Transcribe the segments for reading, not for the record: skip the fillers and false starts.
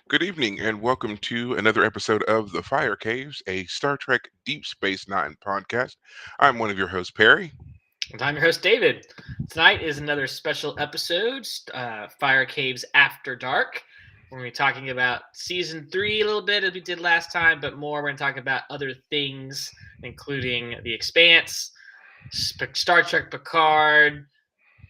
Good evening, and welcome to another episode of The Fire Caves, a Star Trek Deep Space Nine podcast. I'm one of your hosts, Perry. And I'm your host, David. Tonight is another special episode, Fire Caves After Dark. We're going to be talking about season three a little bit as we did last time, but more, we're going to talk about other things, including The Expanse, Star Trek Picard,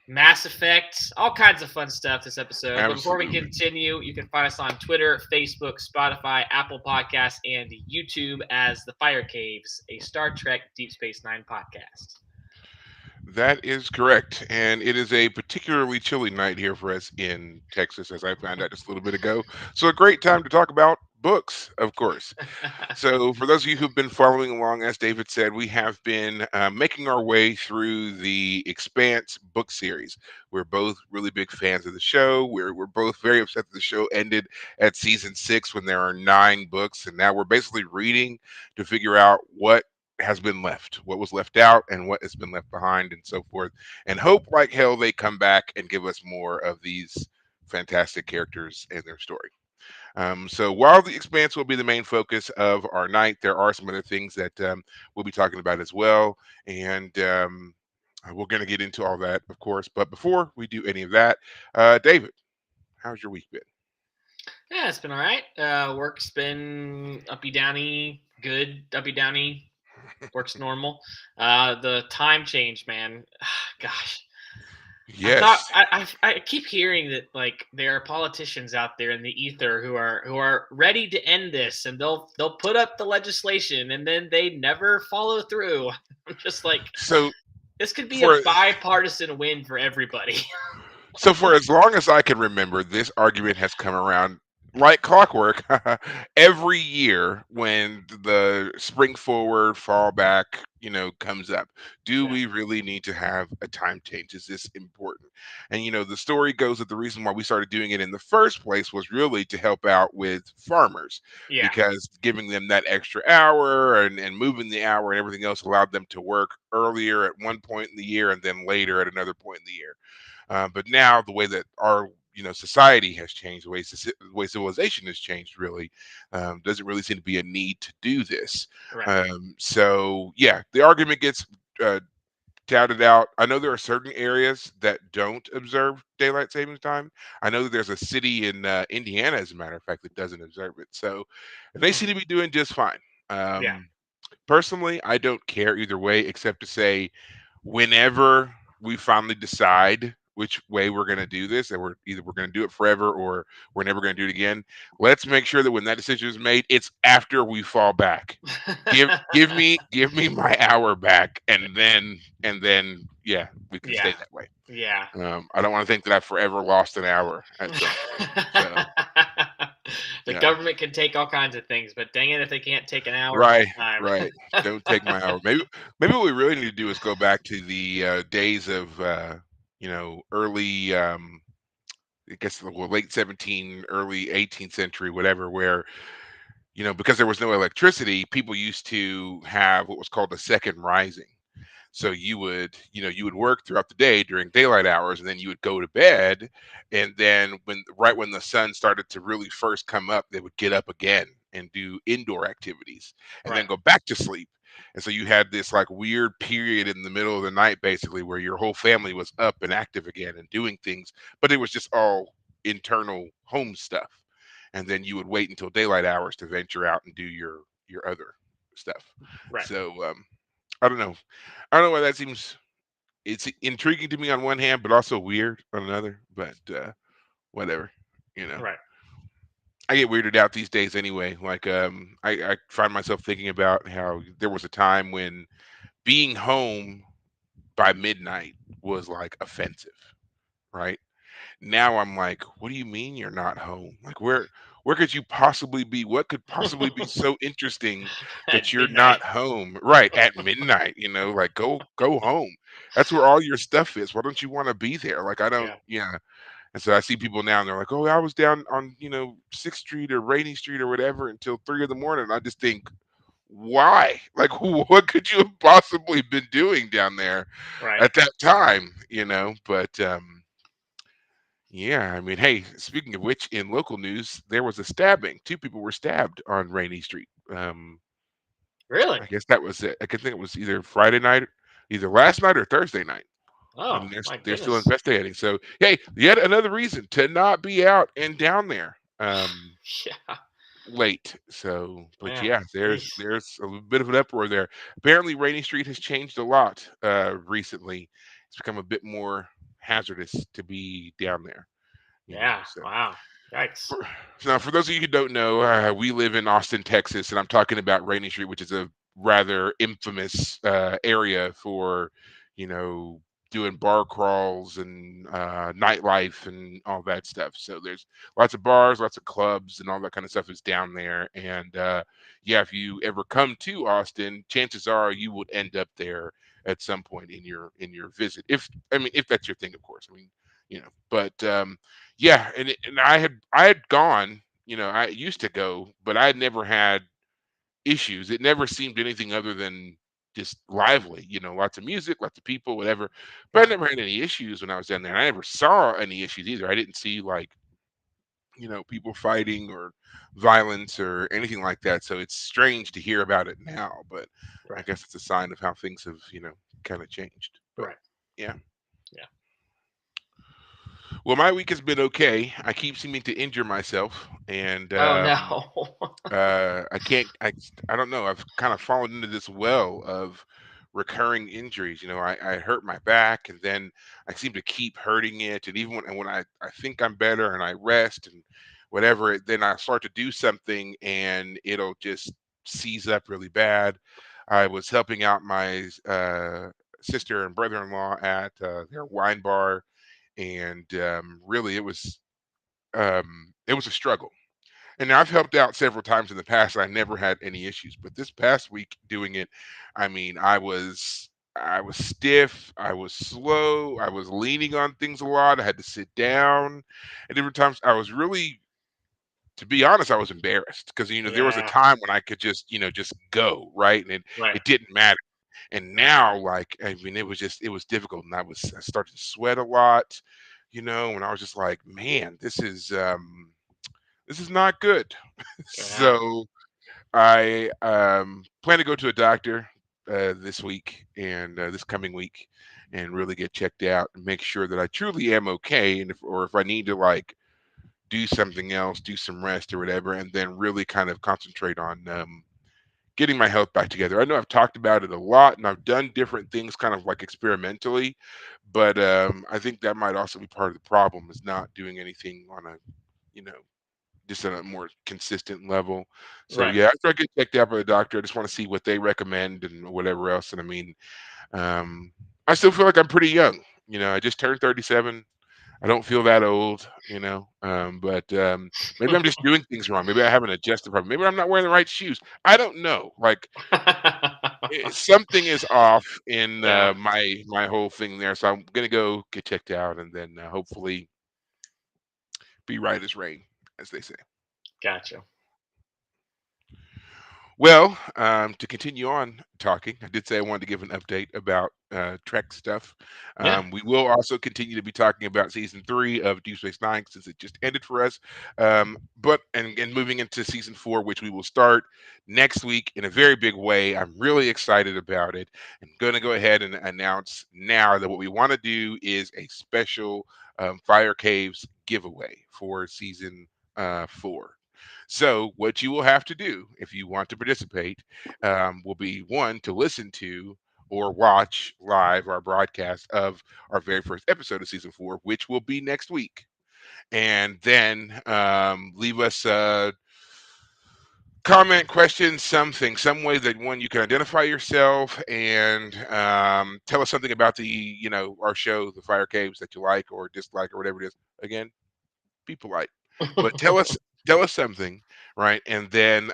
Mass Effect, all kinds of fun stuff this episode. But before we Absolutely. continue, you can find us on Twitter, Facebook, Spotify, Apple Podcasts, and YouTube as The Fire Caves, a Star Trek Deep Space Nine podcast. That is correct. And it is a particularly chilly night here for us in Texas, as I found out just a little bit ago. So, a great time to talk about books, of course. So, for those of you who've been following along, as David said, we have been making our way through the Expanse book series. We're both really big fans of the show. We're both very upset that the show ended at season 6 when there are 9 books. And now we're basically reading to figure out has been left, what was left out, and what has been left behind, and so forth. And hope like hell they come back and give us more of these fantastic characters and their story. So while the expanse will be the main focus of our night, there are some other things that we'll be talking about as well. And we're going to get into all that, of course. But before we do any of that, David, how's your week been? Yeah, it's been all right. Work's been uppy downy, good uppy downy. Works normal. The time change, man. Gosh, I thought Yes. I keep hearing that like there are politicians out there in the ether who are ready to end this, and they'll put up the legislation, and then they never follow through. I'm just like, So this could be a for bipartisan win for everybody. for as long as I can remember, this argument has come around like clockwork every year when the spring forward, fall back, comes up. Do Yeah, we really need to have a time change? Is this important? And the story goes that the reason why we started doing it in the first place was really to help out with farmers, yeah, because giving them that extra hour and moving the hour and everything else allowed them to work earlier at one point in the year and then later at another point in the year. But now the way that our society has changed, the way civilization has changed, really doesn't really seem to be a need to do this. right. So yeah, the argument gets uh, touted out. I know there are certain areas that don't observe daylight savings time. I know that there's a city in Indiana, as a matter of fact, that doesn't observe it. So they Hmm. seem to be doing just fine. Yeah, Personally, I don't care either way, except to say whenever we finally decide which way we're going to do this, and we're going to do it forever or we're never going to do it again, let's make sure that when that decision is made, it's after we fall back. Give me my hour back, and then yeah, we can yeah, stay that way. yeah. I don't want to think that I forever lost an hour at some point. So The yeah. government can take all kinds of things, but dang it if they can't take an hour of Right, my time. right. Don't take my hour. Maybe what we really need to do is go back to the days of early I guess late 17, early 18th century, whatever, where because there was no electricity, people used to have what was called a second rising. So you would work throughout the day during daylight hours, and then you would go to bed, and then when the sun started to really first come up, they would get up again and do indoor activities, and then Right. go back to sleep. And so you had this like weird period in the middle of the night, basically, where your whole family was up and active again and doing things, but it was just all internal home stuff. And then you would wait until daylight hours to venture out and do your other stuff. Right. So I don't know. I don't know why that seems it's intriguing to me on one hand, but also weird on another. But whatever, you know. Right. I get weirded out these days anyway. Like I find myself thinking about how there was a time when being home by midnight was like offensive, right? Now I'm like, what do you mean you're not home? Like where could you possibly be? What could possibly be so interesting that At you're midnight. not home? Right, at midnight, like go home. That's where all your stuff is. Why don't you want to be there? Like I don't, Yeah. yeah. And so I see people now and they're like, "Oh, I was down on, 6th Street or Rainy Street or whatever until 3 in the morning." And I just think, "Why? Like what could you have possibly been doing down there Right. at that time?" But Yeah, I mean, hey, speaking of which, in local news, there was a stabbing. Two people were stabbed on Rainy Street. Really? I guess that was it. I could think it was either Friday night, either last night or Thursday night, Oh and my they're still goodness. investigating. So, hey, yet another reason to not be out and down there. Yeah. Late. So, but Man. yeah, Jeez. there's a little bit of an uproar there. Apparently, Rainy Street has changed a lot recently. It's become a bit more hazardous to be down there. You know, Yeah. so Wow. Yikes. for, now, for those of you who don't know, we live in Austin, Texas, and I'm talking about Rainy Street, which is a rather infamous area for, you know, doing bar crawls and nightlife and all that stuff. So there's lots of bars, lots of clubs, and all that kind of stuff is down there. And yeah, if you ever come to Austin, chances are you would end up there at some point in your visit. If I mean, if that's your thing, of course. I mean, you know, but yeah, and I had gone, you know, I used to go, but I had never had issues. It never seemed anything other than just lively, you know, lots of music, lots of people, whatever. But I Right. never had any issues when I was down there. And I never saw any issues either. I didn't see like, you know, people fighting or violence or anything like that. So it's strange to hear about it now, but I Right. guess it's a sign of how things have, you know, kind of changed. But Right. yeah. Yeah. Well, my week has been okay. I keep seeming to injure myself, and Oh no. I don't know. I've kind of fallen into this well of recurring injuries. You know, I hurt my back, and then I seem to keep hurting it. And even when I think I'm better and I rest and whatever, then I start to do something, and it'll just seize up really bad. I was helping out my sister and brother-in-law at their wine bar, and really it was a struggle. And now I've helped out several times in the past, and I never had any issues. But this past week doing it, I mean, I was stiff, I was slow, I was leaning on things a lot. I had to sit down at different times. I was really, to be honest, I was embarrassed because you know there was a Yeah. time when I could just you know just go right, and Right. it didn't matter. And now, like, I mean, it was difficult, and I started to sweat a lot, you know, and I was just like, man, this is not good. Yeah. So I plan to go to a doctor this week and this coming week, and really get checked out and make sure that I truly am okay, and if I need to like do something else, do some rest or whatever, and then really kind of concentrate on getting my health back together. I know I've talked about it a lot, and I've done different things kind of like experimentally, but I think that might also be part of the problem is not doing anything on a you know just on a more consistent level. So Right. yeah, after I get checked out by the doctor, I just want to see what they recommend and whatever else. And I mean, um, I still feel like I'm pretty young. You know, I just turned 37. I don't feel that old, you know. But maybe I'm just doing things wrong. Maybe I haven't adjusted properly. Maybe I'm not wearing the right shoes. I don't know. Like something is off in Yeah. my whole thing there. So I'm gonna go get checked out and then hopefully be right as rain, as they say. Gotcha. Well, to continue on talking, I did say I wanted to give an update about Trek stuff. Yeah. We will also continue to be talking about season three of Deep Space Nine since it just ended for us. But and moving into season four, which we will start next week in a very big way. I'm really excited about it. I'm going to go ahead and announce now that what we want to do is a special Fire Caves giveaway for season four. So, what you will have to do if you want to participate will be one to listen to or watch live our broadcast of our very first episode of season four, which will be next week. And then leave us a comment, question, something, some way that one you can identify yourself and tell us something about the, you know, our show, the Fire Caves that you like or dislike or whatever it is. Again, be polite, but tell us something, right? And then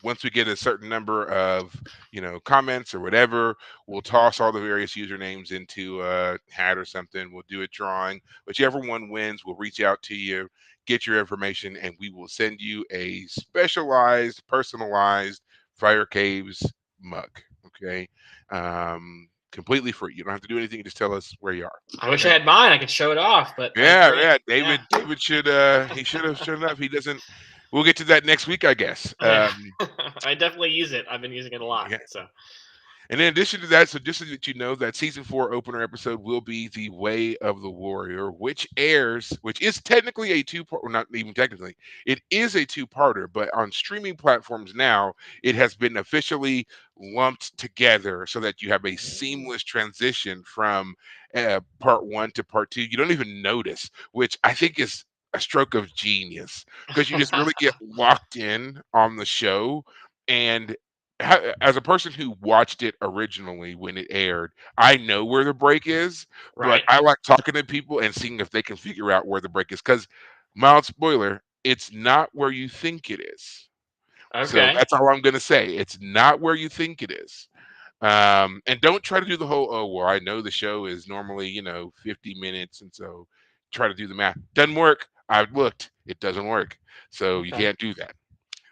once we get a certain number of you know comments or whatever, we'll toss all the various usernames into a hat or something. We'll do a drawing. Whichever one wins, we'll reach out to you, get your information, and we will send you a personalized Fire Caves mug. Okay. completely free. You don't have to do anything. You just tell us where you are. I wish I Okay. had mine. I could show it off, but I Yeah, agree. yeah. Yeah. David should he should have shown up. He doesn't. We'll get to that next week, I guess. Yeah. I definitely use it. I've been using it a lot. Yeah. So And in addition to that, so just so that you know, that season 4 opener episode will be The Way of the Warrior, which airs, which is technically a two-part, well, not even technically, it is a two-parter, but on streaming platforms now, it has been officially lumped together so that you have a mm, seamless transition from part 1 to part 2. You don't even notice, which I think is a stroke of genius because you just really get locked in on the show. And as a person who watched it originally when it aired, I know where the break is, but right. I like talking to people and seeing if they can figure out where the break is. Because, mild spoiler, it's not where you think it is. So Okay. that's all I'm gonna say. It's not where you think it is. And don't try to do the whole, oh well, I know the show is normally 50 minutes, and so try to do the math. Doesn't work. I've looked. It doesn't work. So you Okay. can't do that.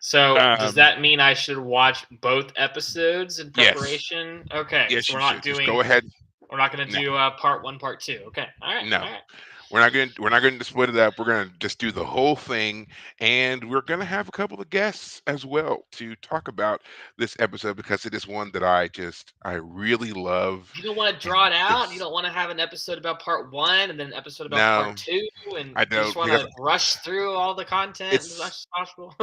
So does Um, that mean I should watch both episodes in yes, preparation? Okay. yes, So you should just go ahead. we're not gonna No, do part one, part two. Okay. All right. no. All right. We're not going to split it up. We're going to just do the whole thing, and we're going to have a couple of guests as well to talk about this episode because it is one that I really love, You don't want to and draw it out. You it's don't want to have an episode about part one and then an episode about no, part two, and I you just don't want because to rush through all the content as much it's as possible.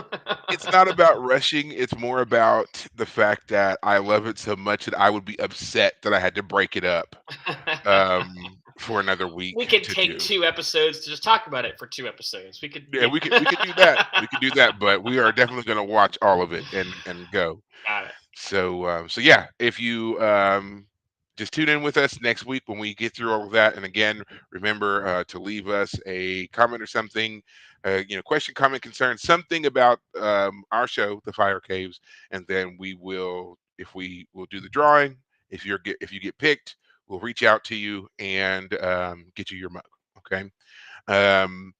it's not about rushing. It's more about the fact that I love it so much that I would be upset that I had to break it up for another We week could to take do. 2 episodes to just talk about it for 2 episodes. We could, Yeah, yeah. we could do that. We could do that, but we are definitely going to watch all of it and go. Got it. So yeah, if you just tune in with us next week when we get through all of that, and again, remember to leave us a comment or something, question, comment, concern, something about our show, The Fire Caves, and then we will, if we will do the drawing. If you get picked, we'll reach out to you and get you your mug. Okay. Um,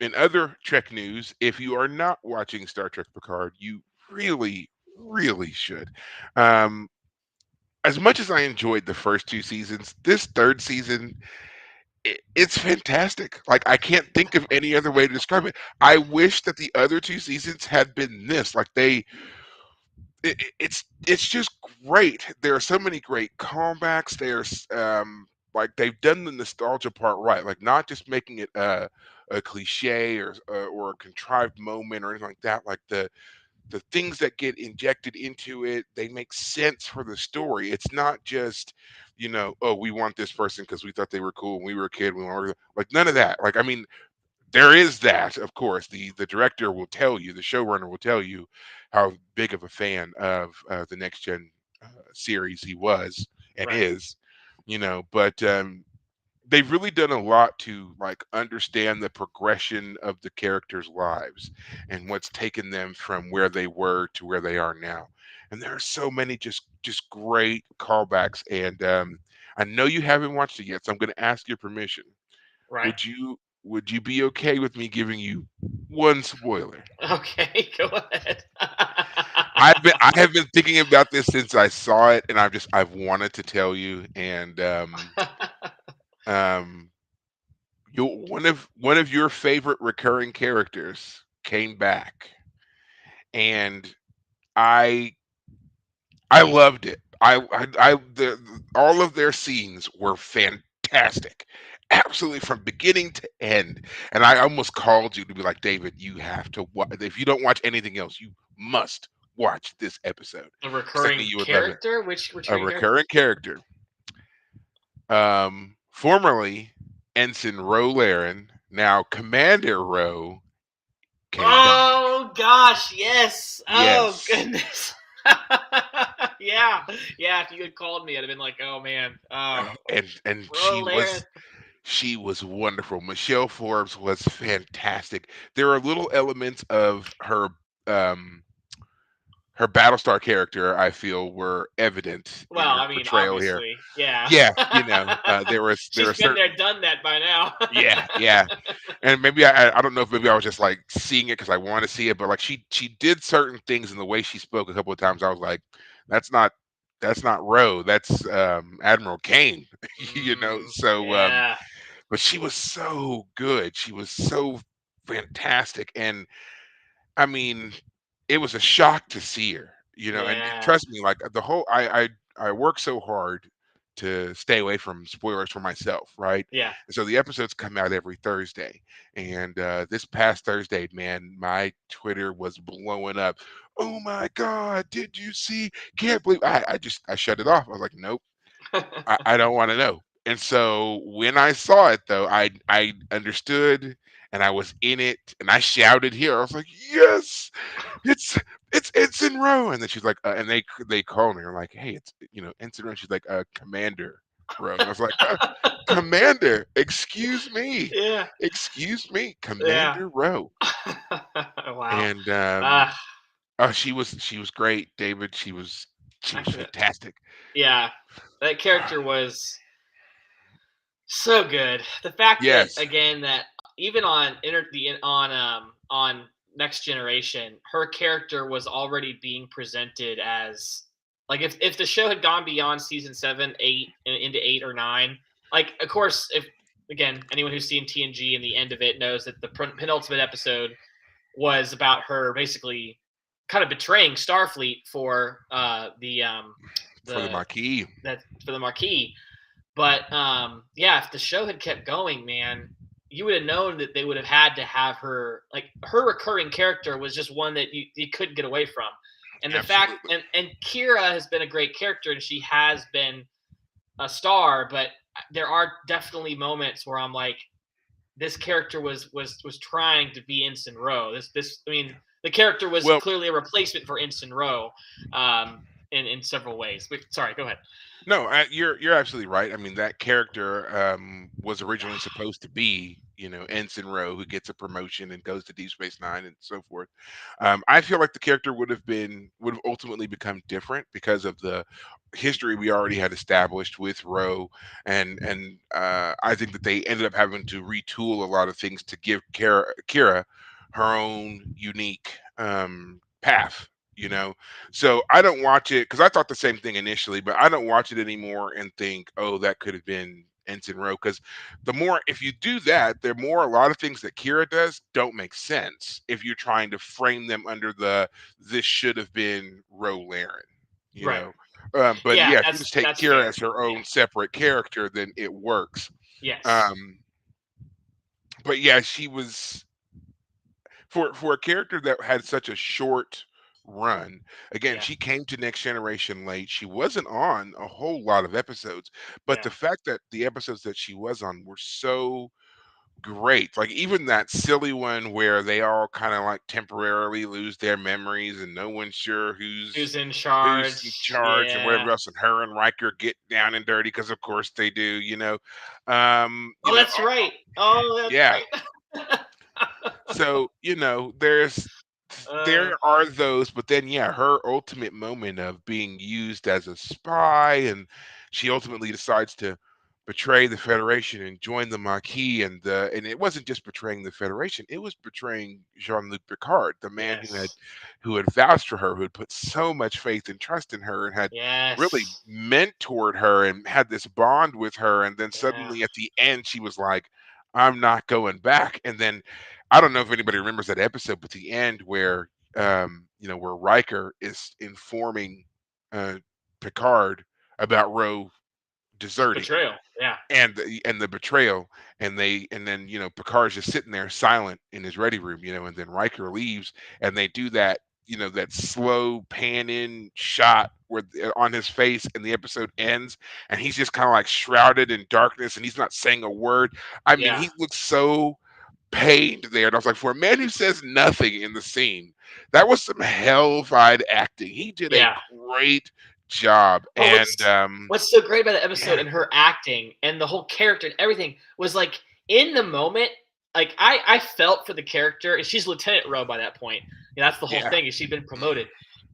in other Trek news, if you are not watching Star Trek Picard, you really, really should. Um, as much as I enjoyed the first two seasons, this third season, it's fantastic. Like, I can't think of any other way to describe it. I wish that the other two seasons had been this. Like, it's just great. There are so many great callbacks. There's like they've done the nostalgia part right, like not just making it a cliche or a contrived moment or anything like that. Like the things that get injected into it, they make sense for the story. It's not just oh, we want this person because we thought they were cool when we were a kid. We want like none of that. Like I mean, there is that, of course. The director will tell you, the showrunner will tell you how big of a fan of the next gen series he was and Right. is, but they've really done a lot to like understand the progression of the characters' lives and what's taken them from where they were to where they are now. And there are so many just great callbacks. And I know you haven't watched it yet, so I'm going to ask your permission. Right. Would you be okay with me giving you one spoiler? Okay. Go ahead. I have been thinking about this since I saw it, and I've wanted to tell you. And um, you one of your favorite recurring characters came back, and I I loved it. All of their scenes were fantastic, absolutely from beginning to end. And I almost called you to be like, David, you have to watch. If you don't watch anything else, you must watch this episode A because I knew recurring you would love it. character? Which A returning character? recurring character, formerly Ensign Ro Laren, now Commander Ro, came back. Oh gosh, yes. Oh Yes. goodness. Yeah, yeah. If you had called me, I'd have been like, "Oh man, oh, And bro, Laren." she was wonderful. Michelle Forbes was fantastic. There are little elements of um her Battlestar character I feel were evident in Well, her I mean, portrayal here. obviously, yeah. Yeah, there She's are been there, certain. done that by now. Yeah, yeah. And maybe I don't know if maybe I was just like seeing it because I want to see it, but like she did certain things in the way she spoke a couple of times. I was like, that's not. that's not Roe, that's Admiral Kane. You know, Mm, so yeah. but she was so good. She was so fantastic. And I mean, it was a shock to see her, you know, and Yeah. trust me, like the whole I work so hard to stay away from spoilers for myself, right? Yeah. And so the episodes come out every Thursday. And this past Thursday, man, my Twitter was blowing up. Oh my God, did you see? Can't believe I shut it off. I was like, nope, I don't want to know. And so when I saw it though, I understood and I was in it and I shouted here. I was like, yes, it's it's in row. And then she's like, and they call me. I'm like, hey, it's Ensign Row. She's like, Commander Row. And I was like, Commander, Yeah. excuse me, Yeah. Commander Row. Wow. And Ah, oh, she was great, David. She I was can. fantastic. Yeah, that character was so good. The fact that Yes, again that even on on Next Generation, her character was already being presented as like if the show had gone beyond season 7, 8 and into 8 or 9, like of course if again anyone who's seen TNG and the end of it knows that the penultimate episode was about her basically kind of betraying Starfleet for for the the Marquis. that for the Marquis. But yeah, if the show had kept going, man, you would have known that they would have had to have her like her recurring character was just one that you couldn't get away from. And the fact Absolutely. and Kira has been a great character and she has been a star, but there are definitely moments where I'm like, this character was trying to be Ensign Rowe. This I mean, the character was Well, clearly a replacement for Ensign Rowe, um, in several ways. But sorry, go ahead. no, you're absolutely right. I mean, that character was originally supposed to be, Ensign Rowe, who gets a promotion and goes to Deep Space Nine and so forth. I feel like the character would have ultimately become different because of the history we already had established with Rowe, and I think that they ended up having to retool a lot of things to give Kira her own unique path. So I don't watch it because I thought the same thing initially, but I don't watch it anymore and think, oh, that could have been Ensign Rowe. Because if you do that, a lot of things that Kira does don't make sense if you're trying to frame them under this should have been Roe Laren, you Right. know. But Yeah, yeah, if you just take that's Kira fair. as her Yeah. own separate character, then it works. Yes. Um, but yeah, she was for a character that had such a short run. Again, Yeah. she came to Next Generation late. She wasn't on a whole lot of episodes, but the Yeah. fact that the episodes that she was on were so great, like even that silly one where they all kind of like temporarily lose their memories and no one's sure Who's in who's in charge? charge and Yeah. whatever else, and her and Riker get down and dirty because of course they do. Oh, that's right. Oh, that's Yeah, right. so, there uh, are those, but then yeah, her ultimate moment of being used as a spy, and she ultimately decides to betray the Federation and join the Maquis, and it wasn't just betraying the Federation, it was betraying Jean-Luc Picard, the man yes. who had vouched for her, who had put so much faith and trust in her and had really Yes. mentored her and had this bond with her, and then Yeah. suddenly at the end she was like, I'm not going back. And then I don't know if anybody remembers that episode, but the end where Riker is informing uh Picard about Roe deserting Betrayal. Yeah. and the betrayal, and then Picard's just sitting there silent in his ready room, and then Riker leaves, and they do that, that slow pan in shot where on his face, and the episode ends, and he's just kind of like shrouded in darkness, and he's not saying a word. I mean, Yeah. he looks so pained there, and I was like, for a man who says nothing in the scene, that was some hellified acting. He did a Yeah. great job, Well, and what's so great about the episode yeah, and her acting and the whole character and everything was like in the moment. Like I felt for the character, and she's Lieutenant Rowe by that point. Yeah, that's the whole yeah, thing. Is she'd been promoted.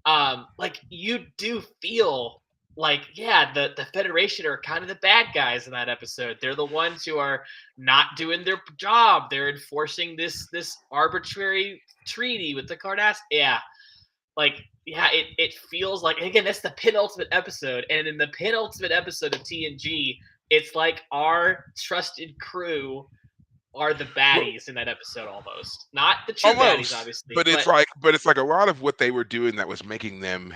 Like you do feel like yeah, the Federation are kind of the bad guys in that episode. They're the ones who are not doing their job. They're enforcing this arbitrary treaty with the Cardass. Yeah, like, yeah, it feels like, and again, that's the penultimate episode, and in the penultimate episode of TNG, it's like our trusted crew are the Well, baddies in that episode almost. Not the true baddies, almost, obviously, but but it's like a lot of what they were doing that was making them,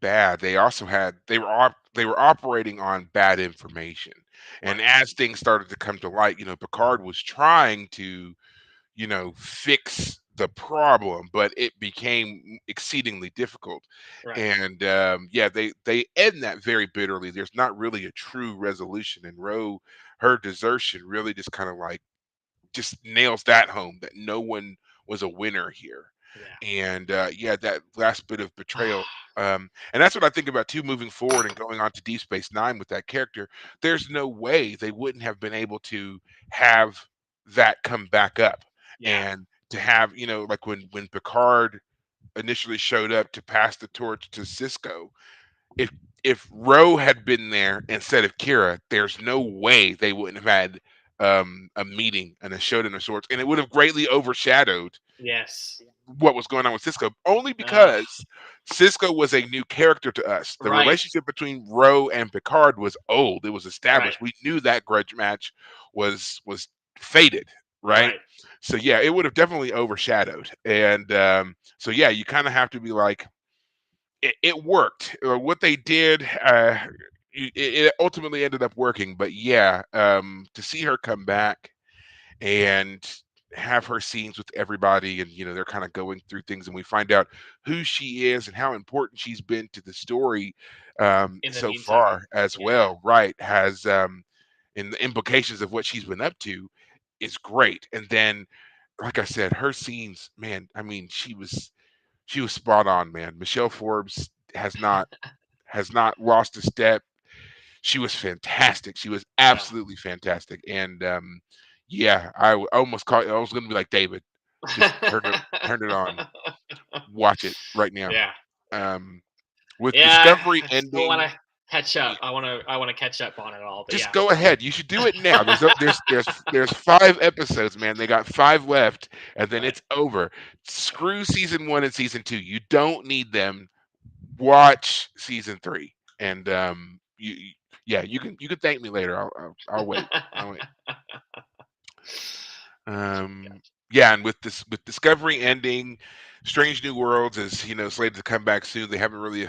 bad. They also had they were operating on bad information, and right, as things started to come to light, Picard was trying to fix the problem, but it became exceedingly difficult. right, And yeah, they end that very bitterly. There's not really a true resolution, and her desertion really just kind of like just nails that home that no one was a winner here. yeah. And yeah, that last bit of betrayal. And that's what I think about too, moving forward and going on to Deep Space Nine with that character. There's no way they wouldn't have been able to have that come back up, Yeah. and to have, like when Picard initially showed up to pass the torch to Cisco, if Roe had been there instead of Kira, there's no way they wouldn't have had a meeting and a showdown of sorts, and it would have greatly overshadowed Yes. what was going on with Cisco, only Ugh. because Cisco was a new character to us. The Right. relationship between Roe and Picard was old; it was Right. established. We knew that grudge match was fated, right? Right. So yeah, it would have definitely overshadowed, and so yeah, you kind of have to be like, it worked. What they did, it ultimately ended up working. But yeah, to see her come back and have her scenes with everybody, and they're kind of going through things, and we find out who she is and how important she's been to the story In the so meantime. far as Yeah. well, right? Has and the implications of what she's been up to is great. And then, like I said, her scenes, man, I mean, she was spot on, man. Michelle Forbes has not lost a step. She was fantastic. She was Yeah. absolutely fantastic. And yeah, almost caught. I was going to be like, David, just turn it on, watch it right now. Yeah. Um, with Yeah. Discovery I still want ending, to catch up. y- I want to catch up on it all. But just yeah. go ahead. You should do it now. There's 5 episodes, man. They got 5 left, and then Right. it's over. Screw season 1 and season 2. You don't need them. Watch season 3, and yeah, you can thank me later. I'll wait. I'll wait. Um, yeah, and with Discovery ending, Strange New Worlds is slated to come back soon. They haven't really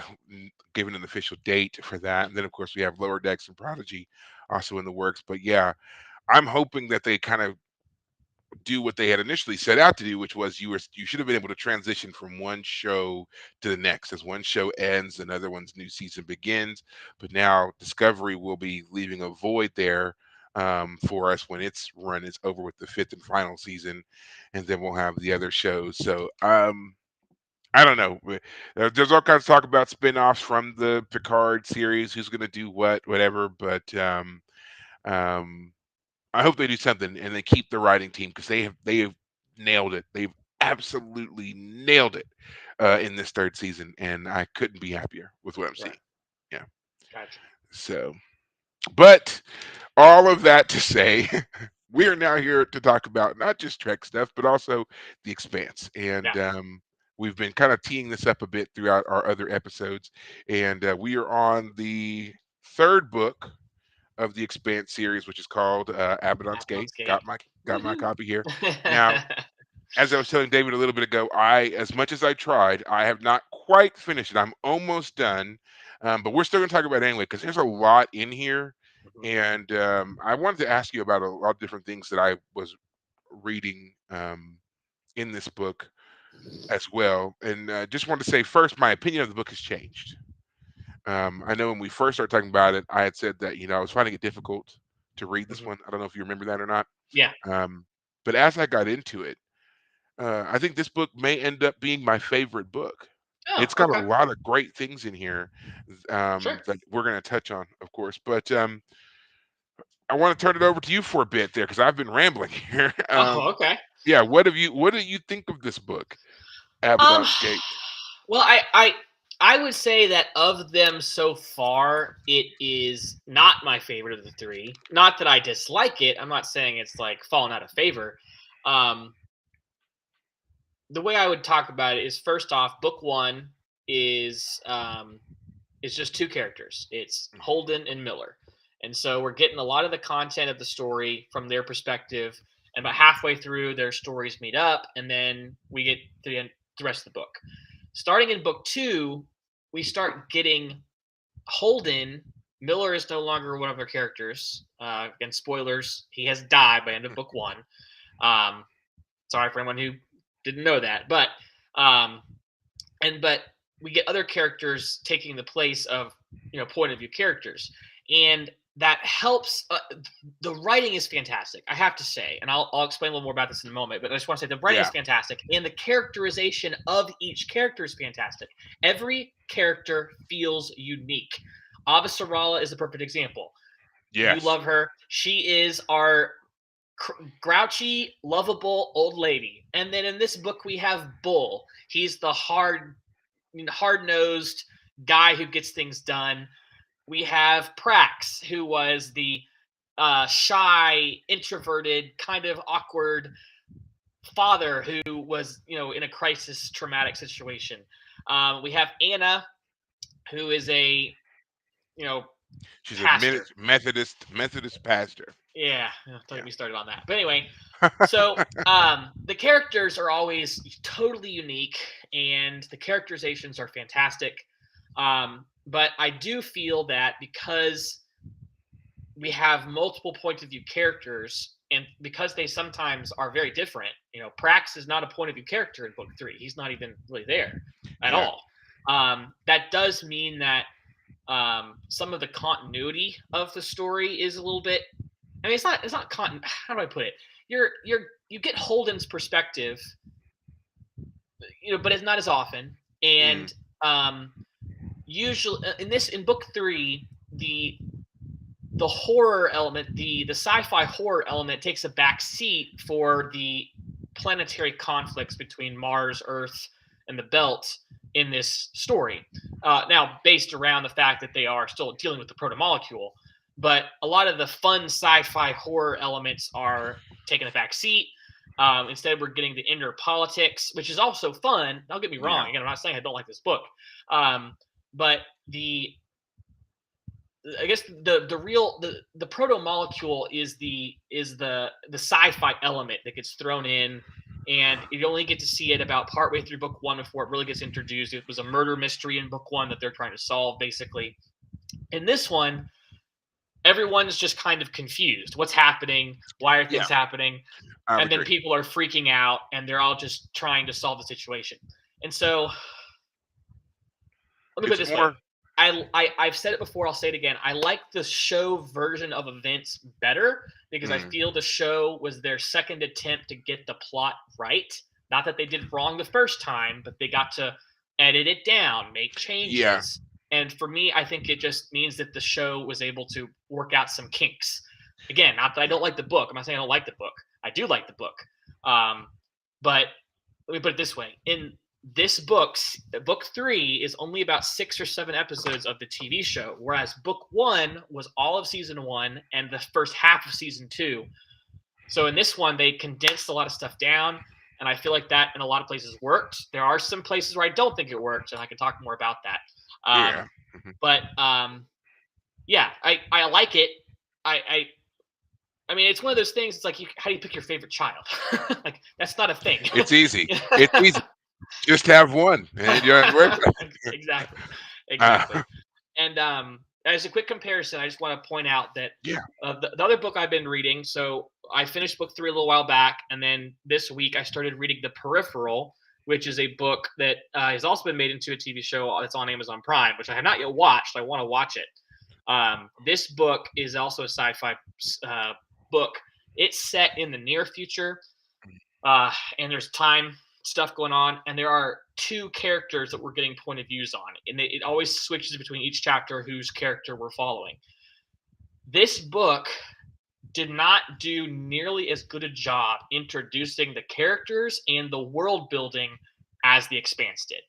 given an official date for that. And then of course we have Lower Decks and Prodigy also in the works. But yeah, I'm hoping that they kind of do what they had initially set out to do, which was you should have been able to transition from one show to the next. As one show ends, another one's new season begins. But now Discovery will be leaving a void there for us when its run is over with the fifth and final season, and then we'll have the other shows. So I don't know. There's all kinds of talk about spin-offs from the Picard series. Who's going to do what, whatever. But um, I hope they do something and they keep the writing team, because they have nailed it. They've absolutely nailed it in this third season, and I couldn't be happier with what I'm seeing. Right. Yeah. Gotcha. So, but all of that to say, we are now here to talk about not just Trek stuff, but also the Expanse, Yeah. and we've been kind of teeing this up a bit throughout our other episodes, and we are on the third book of the Expanse series, which is called Abaddon's Gate. Avalon's Gate. Got my Woohoo. copy here. Now, as I was telling David a little bit ago, as much as I tried, I have not quite finished it. I'm almost done, but we're still going to talk about it anyway, because there's a lot in here, Mhm. and I wanted to ask you about a lot of different things that I was reading in this book as well. And just wanted to say first, my opinion of the book has changed. I know when we first started talking about it, I had said that I was finding it difficult to read this Mhm. one. I don't know if you remember that or not. Yeah. Um, but as I got into it, I think this book may end up being my favorite book. Oh, It's got a okay. lot of great things in here Sure. that we're going to touch on, of course. But I want to turn it over to you for a bit there, because I've been rambling here. Oh, okay. Yeah, what do you think of this book, Um, Abaddon's Gate? well, I would say that of them so far, it is not my favorite of the three. Not that I dislike it. I'm not saying it's like fallen out of favor. Um, the way I would talk about it is, first off, book one. is just two characters. It's Holden and Miller. And so we're getting a lot of the content of the story from their perspective. And about halfway through, their stories meet up, and then we get the rest of the book. Starting in book two, we start getting Holden. Miller is no longer one of their characters. Again, spoilers, he has died by end of book one. Um, sorry for anyone who didn't know that. Um, but we get other characters taking the place of point of view characters, and that helps. The writing is fantastic, I have to say, and I'll explain a little more about this in a moment, but I just want to say the writing is Yeah. fantastic, and the characterization of each character is fantastic. Every character feels unique. Avasarala is a perfect example. You Yes. love her. She is our grouchy, lovable old lady. And then in this book, we have Bull. He's the hard-nosed guy who gets things done. We have Prax, who was the shy, introverted, kind of awkward father who was, in a crisis, traumatic situation. We have Anna, who is a, you know, She's a pastor. Methodist pastor. Yeah, don't get Yeah. me started on that. But anyway, so the characters are always totally unique, and the characterizations are fantastic. But I do feel that because we have multiple point of view characters, and because they sometimes are very different, Prax is not a point of view character in book three. He's not even really there at Yeah. all. That does mean that some of the continuity of the story is a little bit. I mean, it's not how do I put it? You get Holden's perspective, but it's not as often. Mm. And usually in book three, the horror element, the sci-fi horror element takes a back seat for the planetary conflicts between Mars, Earth, and the Belt in this story. Now, based around the fact that they are still dealing with the protomolecule, but a lot of the fun sci-fi horror elements are taking a back seat. Instead, we're getting the inner politics, which is also fun. Don't get me Yeah. wrong. Again, I'm not saying I don't like this book, but the I guess the proto molecule is the sci-fi element that gets thrown in, and you only get to see it about partway through book one before it really gets introduced. It was a murder mystery in book one that they're trying to solve, basically. In this one, everyone's just kind of confused. What's happening? Why are Yeah. things happening? I would And then agree. people are freaking out, and they're all just trying to solve the situation. And so let me put it It's this way. more. I've said it before. I'll say it again. I like the show version of events better because I Mm. feel the show was their second attempt to get the plot right. Not that they did it wrong the first time, but they got to edit it down, make Yeah. changes. And for me, I think it just means that the show was able to work out some kinks. Again, not that I don't like the book. I'm not saying I don't like the book. I do like the book. Um, but let me put it this way: in this book three is only about 6 or 7 episodes of the TV show, whereas book one was all of season one and the first half of season two. So in this one, they condensed a lot of stuff down, and I feel like that in a lot of places worked. There are some places where I don't think it worked, and I can talk more about that. Yeah. Um, but yeah, I like it. I I mean, it's one of those things. It's like, how do you pick your favorite child? Like, that's not a thing. It's easy. It's easy. Just have one, and you're Exactly, exactly. uh, And as a quick comparison, I just want to point out that yeah. the other book I've been reading. So I finished book three a little while back, and then this week I started reading The Peripheral, which is a book that has also been made into a TV show that's on Amazon Prime, which I have not yet watched. I want to watch it. This book is also a sci-fi book. It's set in the near future, and there's time stuff going on, and there are two characters that we're getting point of views on, and it always switches between each chapter whose character we're following. This book did not do nearly as good a job introducing the characters and the world building as The Expanse did.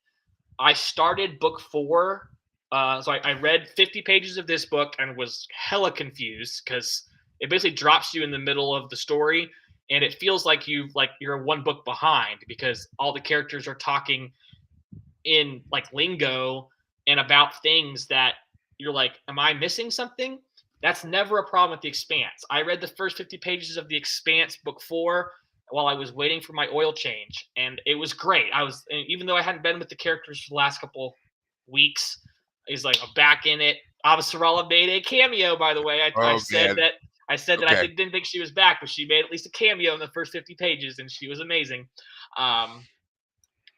I started book four. So I read 50 pages of this book and was hella confused because it basically drops you in the middle of the story, and it feels like you're one book behind because all the characters are talking in like lingo and about things that you're like, am I missing something? That's never a problem with The Expanse. I read the first 50 pages of The Expanse book 4 while I was waiting for my oil change, and it was great. I was, even though I hadn't been with the characters for the last couple weeks, he's like, I'm back in it. Avasarala made a cameo, by the way. I Oh said yeah. that I Okay. didn't think she was back, but she made at least a cameo in the first 50 pages, and she was amazing. Um,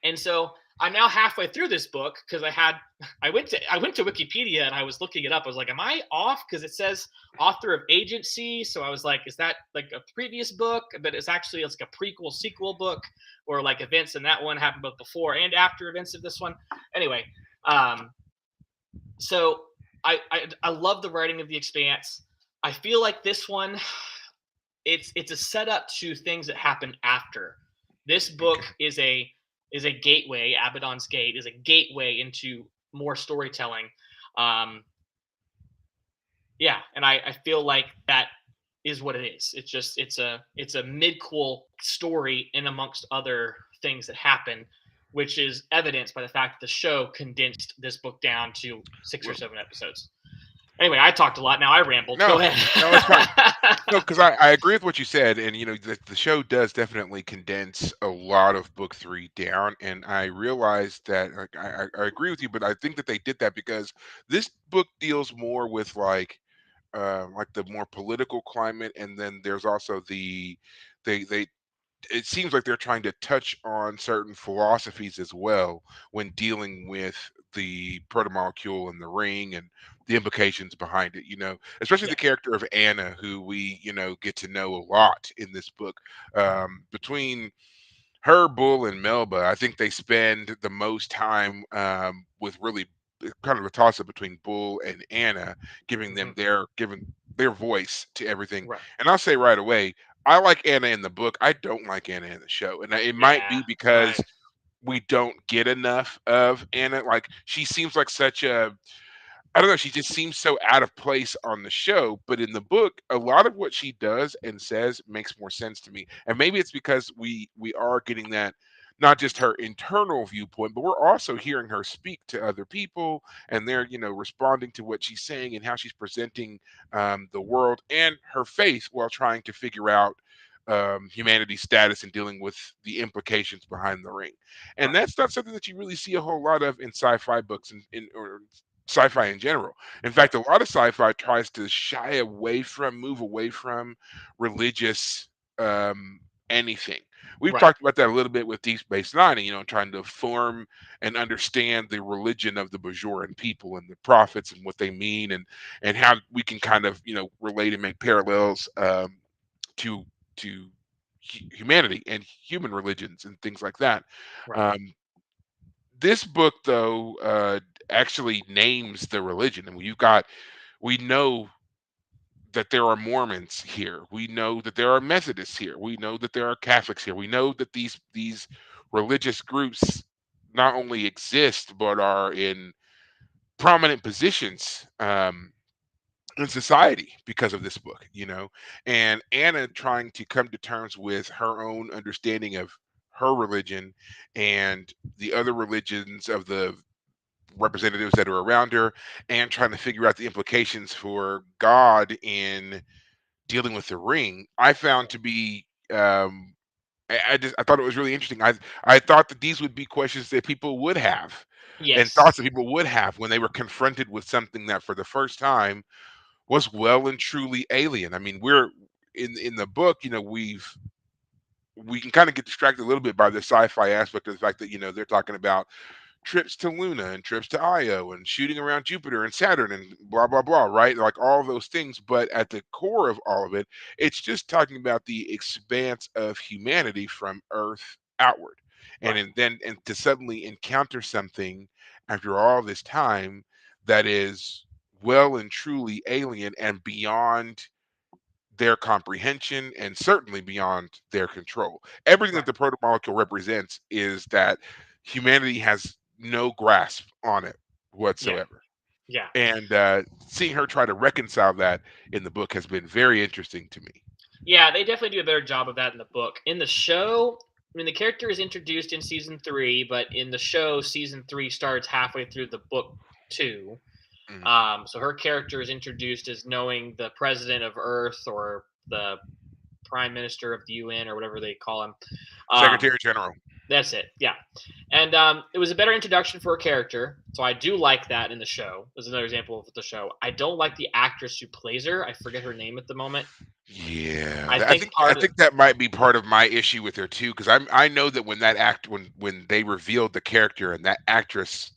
and so I'm now halfway through this book because I went to Wikipedia and I was looking it up. I was like, am I off? Because it says author of Agency. So I was like, is that like a previous book? But it's like a prequel sequel book, or like events in that one happened both before and after events of this one. Anyway, um, so I love the writing of The Expanse. I feel like this one, it's a setup to things that happen after. This book Okay. is a gateway. Abaddon's Gate is a gateway into more storytelling. Um, yeah, and I feel like that is what it is. It's just it's a midquel story in amongst other things that happen, which is evidenced by the fact that the show condensed this book down to 6 or 7 episodes. Anyway, I talked a lot. Now I rambled. No, Go ahead. no, it's fine. No, because I agree with what you said, and the show does definitely condense a lot of book three down, and I realized that like I agree with you, but I think that they did that because this book deals more with like the more political climate, and then there's also they it seems like they're trying to touch on certain philosophies as well when dealing with the protomolecule and the ring and the implications behind it, especially Yeah. the character of Anna, who we get to know a lot in this book. Between her, Bull, and Melba, I think they spend the most time with really kind of a toss up between Bull and Anna, Hmm. giving their voice to everything. Right. And I'll say right away, I like Anna in the book. I don't like Anna in the show, and it might Yeah. be Right. because we don't get enough of Anna. Like she seems like such a I don't know, she just seems so out of place on the show, but in the book, a lot of what she does and says makes more sense to me. And maybe it's because we are getting that not just her internal viewpoint, but we're also hearing her speak to other people and they're, responding to what she's saying and how she's presenting the world and her faith while trying to figure out humanity's status and dealing with the implications behind the ring. And Right. that's not something that you really see a whole lot of in sci-fi books or sci-fi in general. In Right. fact, a lot of sci-fi tries to move away from religious anything. We've Right. talked about that a little bit with Deep Space Nine, and trying to form and understand the religion of the Bajoran people and the prophets and what they mean, and how we can kind of relate and make parallels to humanity and human religions and things like that. Right. Um, this book, though, actually names the religion, and we know that there are Mormons here. We know that there are Methodists here. We know that there are Catholics here. We know that these religious groups not only exist but are in prominent positions in society because of this book. And Anna trying to come to terms with her own understanding of her religion and the other religions of the representatives that are around her, and trying to figure out the implications for God in dealing with the ring, I found to be I thought it was really interesting. I thought that these would be questions that people would have and Yes. thoughts that people would have when they were confronted with something that for the first time was well and truly alien. I mean, we're in the book, we can kind of get distracted a little bit by the sci-fi aspect of the fact that they're talking about trips to Luna and trips to Io and shooting around Jupiter and Saturn and blah blah blah, right? Like all of those things, but at the core of all of it, it's just talking about the expanse of humanity from Earth outward. Right. And to suddenly encounter something after all this time that is well and truly alien and beyond their comprehension and certainly beyond their control. Everything that Right. the protomolecule represents is that humanity has no grasp on it Yeah. whatsoever. Yeah. And seeing her try to reconcile that in the book has been very interesting to me. Yeah. They definitely do a better job of that in the book. In the show, I mean, the character is introduced in season three, but in the show, season three starts halfway through the book two. Mhm. So her character is introduced as knowing the president of Earth or the prime minister of the UN or whatever they call him. Um, Secretary General. that's it. Yeah. And it was a better introduction for a character. So I do like that in the show. There's another example of the show. I don't like the actress who plays her. I forget her name at the moment. Yeah, I I think think I part of think that might be part of my issue with her too, because I know that when they revealed the character and that actress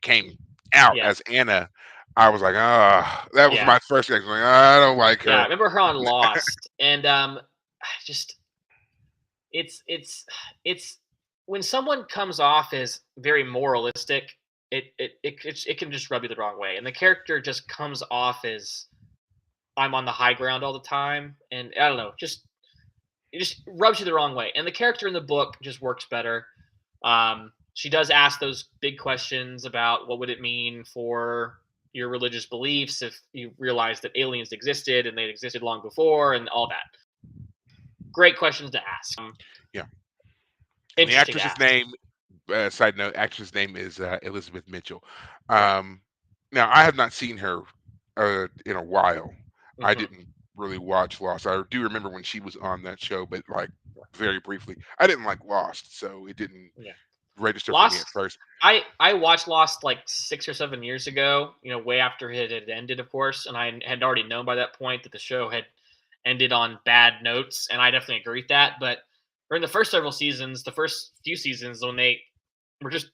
came out yeah, as Anna, I was like, ah, that was yeah, my first reaction. Like, I don't like yeah. I her. remember her on Lost, and I just it's when someone comes off as very moralistic, it can just rub you the wrong way, and the character just comes off as I'm on the high ground all the time, and I don't know, just it just rubs you the wrong way. And the character in the book just works better. She does ask those big questions about what would it mean for your religious beliefs if you realize that aliens existed and they existed long before and all that. Great questions to ask. Yeah, and the Interesting to actress's ask. name, side note, actress name is Elizabeth Mitchell. Right. Um, Now I have not seen her in a while. I Hmm. didn't really watch Lost. I do remember when she was on that show, but like very briefly. I didn't like Lost, so it didn't Yeah. register for me at Lost. first. I watched Lost like 6 or 7 years ago. Way after it had ended, of course, and I had already known by that point that the show had ended on bad notes, and I definitely agree with that. But during the first several seasons, the first few seasons, when they were just,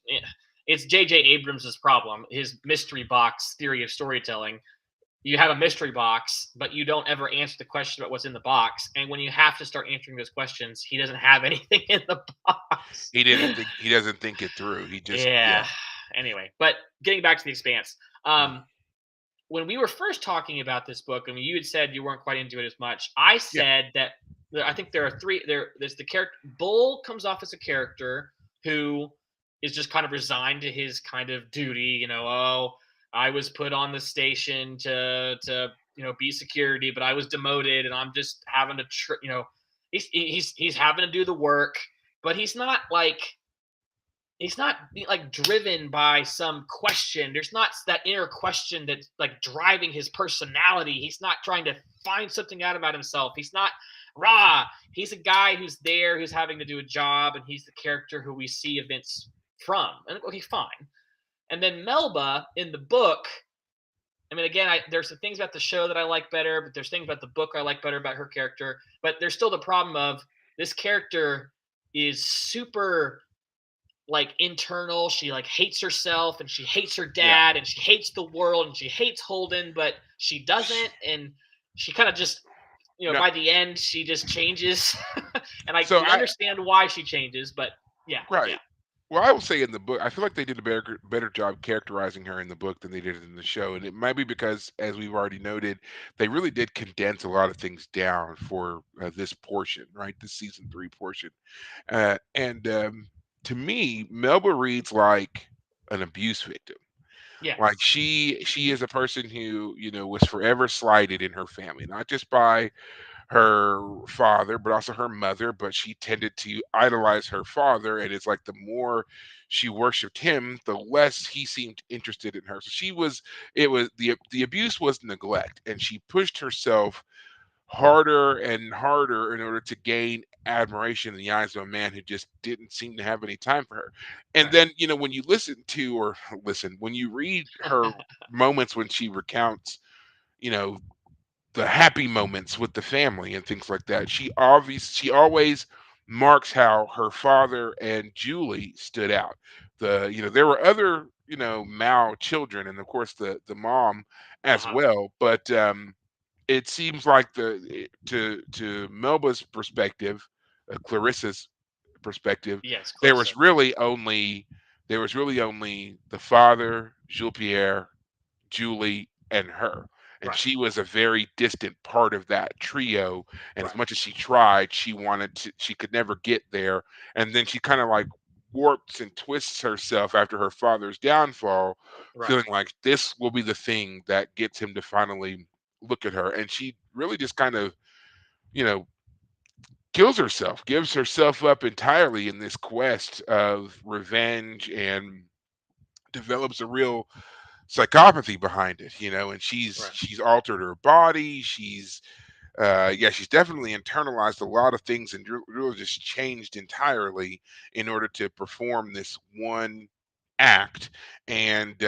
it's J.J. Abrams' problem, his mystery box theory of storytelling. You have a mystery box, but you don't ever answer the question about what's in the box. And when you have to start answering those questions, he doesn't have anything in the box. He doesn't think it through. He just yeah. Yeah. Anyway, but getting back to the Expanse, Mhm. when we were first talking about this book, I mean, you had said you weren't quite into it as much. I Yeah. said that I think there are three. There's the character. Bull comes off as a character who is just kind of resigned to his kind of duty. Oh, I was put on the station to be security, but I was demoted, and I'm just having to he's having to do the work, but he's not like driven by some question. There's not that inner question that's like driving his personality. He's not trying to find something out about himself. He's not raw. He's a guy who's there, who's having to do a job, and he's the character who we see events from. And okay, fine. And then Melba in the book, I mean, again, there's some things about the show that I like better, but there's things about the book I like better about her character. But there's still the problem of this character is super like internal. She like hates herself and she hates her Yeah. dad and she hates the world and she hates Holden, but she doesn't. And she kind of just, No. by the end, she just changes. And I So can I understand why she changes, but yeah, yeah, right. Well, I will say in the book, I feel like they did a better job characterizing her in the book than they did in the show, and it might be because, as we've already noted, they really did condense a lot of things down for this portion, right? This season three portion, and to me, Melba reads like an abuse victim. yeah. Like she Hmm. is a person who was forever slighted in her family, not just by her father, but also her mother. But she tended to idolize her father, and it's like the more she worshipped him, the less he seemed interested in her. So it was the abuse was neglect, and she pushed herself harder and harder in order to gain admiration in the eyes of a man who just didn't seem to have any time for her. And Right. then, when you listen to or listen, when you read her moments when she recounts, you know, the happy moments with the family and things like that. She always marks how her father and Julie stood out. There were other, Mao children and of course the mom as Uh-huh. well, but it seems like to Melba's perspective, Clarissa's perspective, Yes, there Clarissa. was really only there was really only the father, Jules Pierre, Julie, and her. And Right. she was a very distant part of that trio. And as Right. much as she tried, she could never get there. And then she kind of like warps and twists herself after her father's downfall, Right. feeling like this will be the thing that gets him to finally look at her. And she really just kind of, you know, kills herself, gives herself up entirely in this quest of revenge, and develops a real psychopathy behind it, and she's Right. she's altered her body. She's definitely internalized a lot of things and really just changed entirely in order to perform this one act. And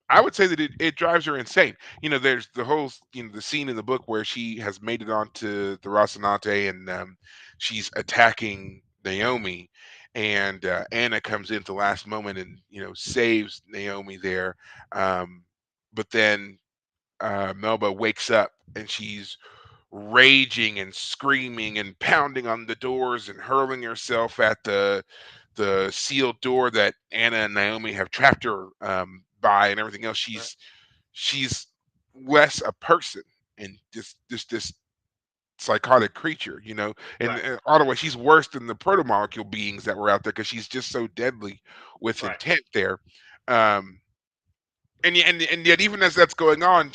I would say that it drives her insane. There's the whole, the scene in the book where she has made it onto the Rocinante, and she's attacking Naomi, and Anna comes in at the last moment and saves Naomi there. Um, but then Melba wakes up and she's raging and screaming and pounding on the doors and hurling herself at the sealed door that Anna and Naomi have trapped her by, and everything else. Right. She's less a person and this psychotic creature, and Right. Ottawa. She's worse than the protomolecule beings that were out there because she's just so deadly with Right. intent there. Um, and yet even as that's going on,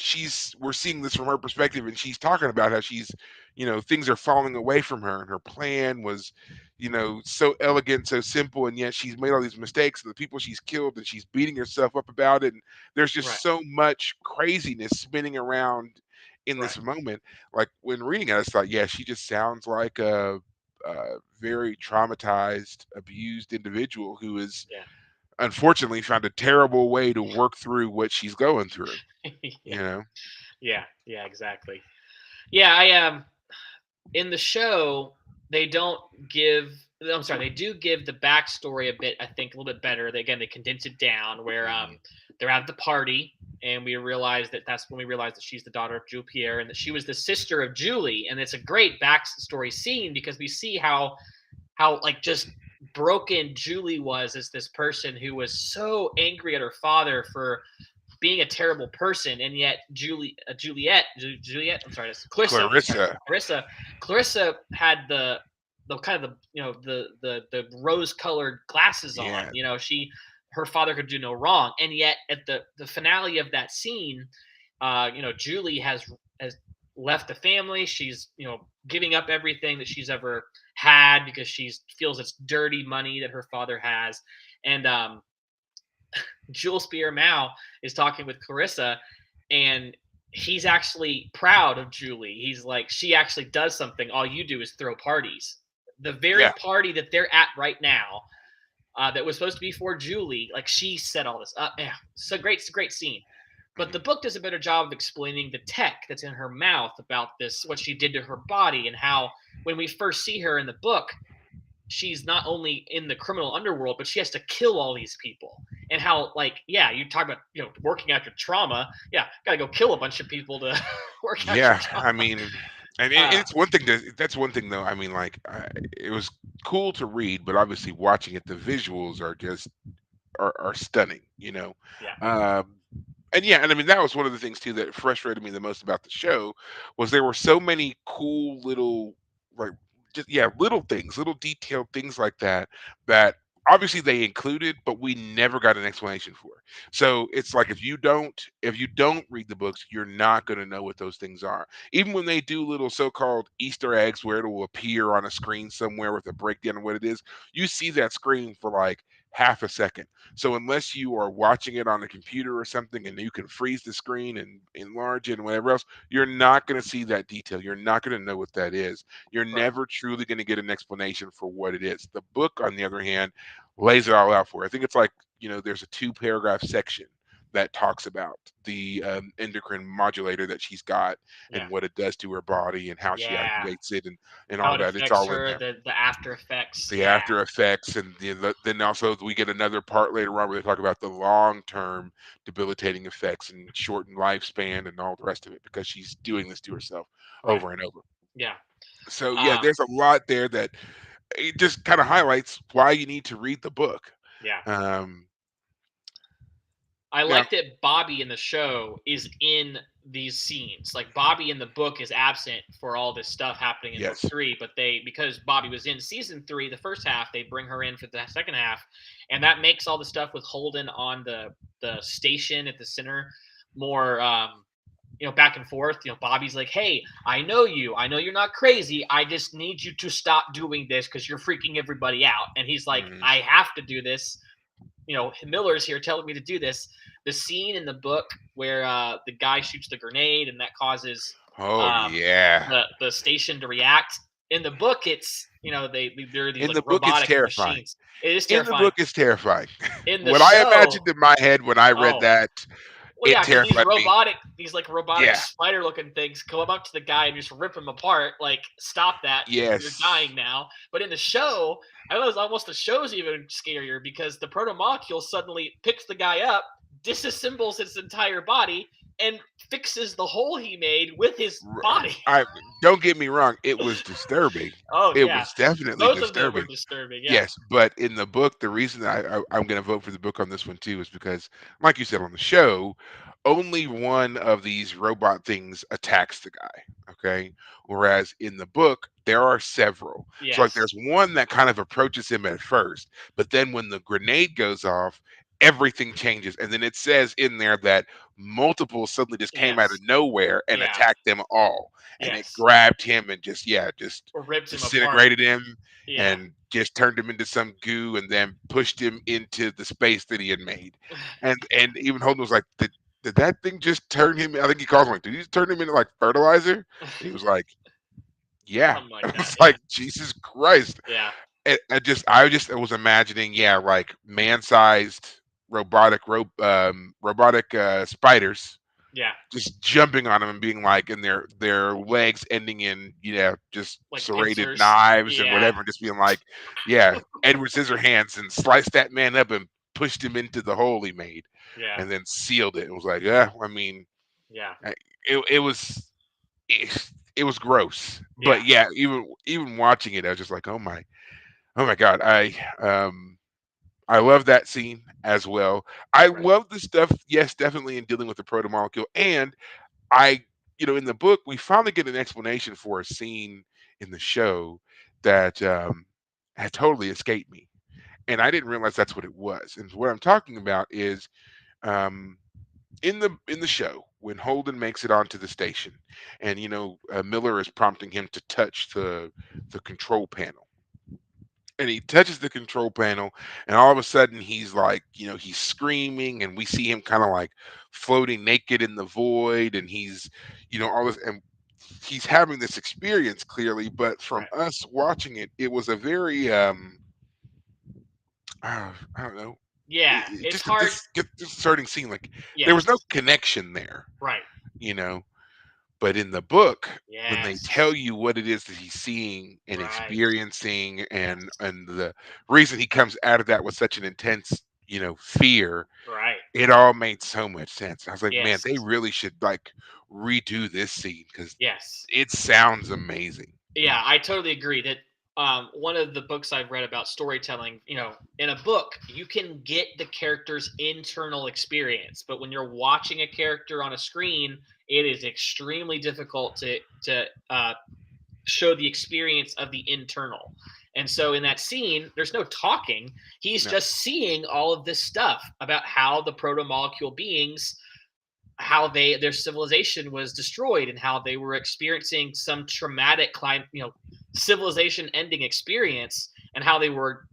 we're seeing this from her perspective, and she's talking about how things are falling away from her, and her plan was so elegant, so simple, and yet she's made all these mistakes, and the people she's killed, and she's beating herself up about it, and there's Right. just so much craziness spinning around in Right. this moment. Like, when reading it, I just thought, yeah, she just sounds like a very traumatized, abused individual who is Yeah. unfortunately found a terrible way to work through what she's going through, Yeah. you know? Yeah. Yeah. Exactly. Yeah. I in the show, they don't give. I'm sorry, they do give the backstory a bit. I think a little bit better. They condense it down where Mhm. they're at the party, and we realize that's when we realize that she's the daughter of Jules Pierre, and that she was the sister of Julie. And it's a great backstory scene because we see how like just broken Julie was as this person who was so angry at her father for being a terrible person, and yet Juliet, I'm sorry, that's Clarissa. Sorry, Clarissa. Clarissa. Clarissa had the kind of the the rose colored glasses on. Yeah. Her father could do no wrong, and yet at the finale of that scene, Julie has left the family. She's giving up everything that she's ever had because she feels it's dirty money that her father has, and Jules Pierre Mao is talking with Clarissa, and he's actually proud of Julie. He's like, she actually does something. All you do is throw parties. The very Yeah. party that they're at right now, that was supposed to be for Julie, like she set all this up. Yeah, it's a great scene. But Mhm. the book does a better job of explaining the tech that's in her mouth about this, what she did to her body, and how when we first see her in the book, she's not only in the criminal underworld, but she has to kill all these people. And how, like, yeah, you talk about working out your trauma. Yeah, gotta go kill a bunch of people to work out your Yeah, trauma. I mean, and Uh, it's one thing that's one thing though. I mean, like, it was cool to read, but obviously watching it, the visuals are just are stunning, yeah, Um, and yeah, and I mean that was one of the things too that frustrated me the most about the show was there were so many cool little, like, just, yeah, little things, little detailed things like that obviously they included, but we never got an explanation for. So it's like if you don't read the books, you're not going to know what those things are. Even when they do little so-called Easter eggs where it will appear on a screen somewhere with a breakdown of what it is, you see that screen for like half a second. So unless you are watching it on a computer or something and you can freeze the screen and enlarge it and whatever else, you're not going to see that detail. You're not going to know what that is. You're right, never truly going to get an explanation for what it is. The book, on the other hand, lays it all out for you. I think it's like, there's a two-paragraph section that talks about the endocrine modulator that she's got yeah, and what it does to her body and how she yeah. activates it, and How all it that. It's affects all in her, there, the after effects. the Yeah, after effects, and then also we get another part later on where they talk about the long term debilitating effects and shortened lifespan and all the rest of it because she's doing this to herself right. over and over. Yeah, So yeah, um, there's a lot there that it just kind of highlights why you need to read the book. yeah. um I Now, like that Bobby in the show is in these scenes. Like Bobby in the book is absent for all this stuff happening in book yes, 3, but because Bobby was in season 3, the first half, they bring her in for the second half, and that makes all the stuff with Holden on the station at the center more back and forth. Bobby's like, "Hey, I know you. I know you're not crazy. I just need you to stop doing this because you're freaking everybody out." And he's like, Mhm. "I have to do this. Miller's here telling me to do this." The scene in the book where the guy shoots the grenade and that causes Oh um, yeah. the station to react. In the book, it's there are these In like the book, it's robotic terrifying. machines. It is In the terrifying. book, it's terrifying. In the What I show, imagined in my head when I read oh, that, well, it yeah, because these terrified me. robotic, these like robotic Yeah. spider-looking things come up to the guy and just rip him apart. Like, stop that! You're Yes. dying now. But in the show, I was almost the show's even scarier because the proto molecule suddenly picks the guy up, disassembles his entire body, and fixes the hole he made with his body. I don't get me wrong, it was disturbing. Oh It yeah, was definitely both of them were disturbing. disturbing. Yeah, Yes, but in the book, the reason I'm going to vote for the book on this one too is because, like you said on the show, only one of these robot things attacks the guy. Okay, whereas in the book there are several. So like, yes, there's one that kind of approaches him at first, but then when the grenade goes off, everything changes, and then it says in there that multiple suddenly just came out of yes, nowhere and yeah, attacked them all, and it yes, grabbed him and just or ripped him apart. disintegrated him Yeah, and just turned him into some goo and then pushed him into the space that he had made. And even Holden was like, did that thing just turn him? I think he called him like, did he just turn him into like fertilizer? And he was like, yeah. something like that. It's Yeah, like Jesus Christ. yeah, I was imagining, yeah, like man-sized robotic spiders yeah, just jumping on them and being like, and their legs ending in, just like serrated pincers. knives and Yeah, whatever, and just being like, yeah, Edward Scissorhands, and sliced that man up and pushed him into the hole he made, yeah, and then sealed it. It was like, yeah, I mean, yeah, I- it was it was gross, yeah, but yeah, even watching it, I was just like, oh my god, I love that scene as well. I right. love the stuff, yes, definitely in dealing with the proto molecule, and I, in the book, we finally get an explanation for a scene in the show that had totally escaped me, and I didn't realize that's what it was. And what I'm talking about is um, in the show when Holden makes it onto the station, and Miller is prompting him to touch the control panel, and he touches the control panel, and all of a sudden he's like, he's screaming, and we see him kind of like floating naked in the void, and he's, all this, and he's having this experience clearly, but from Right. us watching it, it was a very I don't know, Yeah, it's just hard. this disconcerting scene, like there was no Yes. connection there, Right. you know but in the book, when they tell Yes. you what it is that he's seeing and Right. experiencing, and Yes. the reason he comes out of that with such an intense, fear, Right. it all made so much sense. I was like, man, Yes. they really should like redo this scene because Yes. it sounds amazing. Yeah, I totally agree that one of the books I've read about storytelling, in a book, you can get the character's internal experience, but when you're watching a character on a screen, it is extremely difficult to show the experience of the internal. And so in that scene, there's no talking. He's No, just seeing all of this stuff about how the proto molecule beings, how their civilization was destroyed and how they were experiencing some traumatic civilization ending experience, and how they were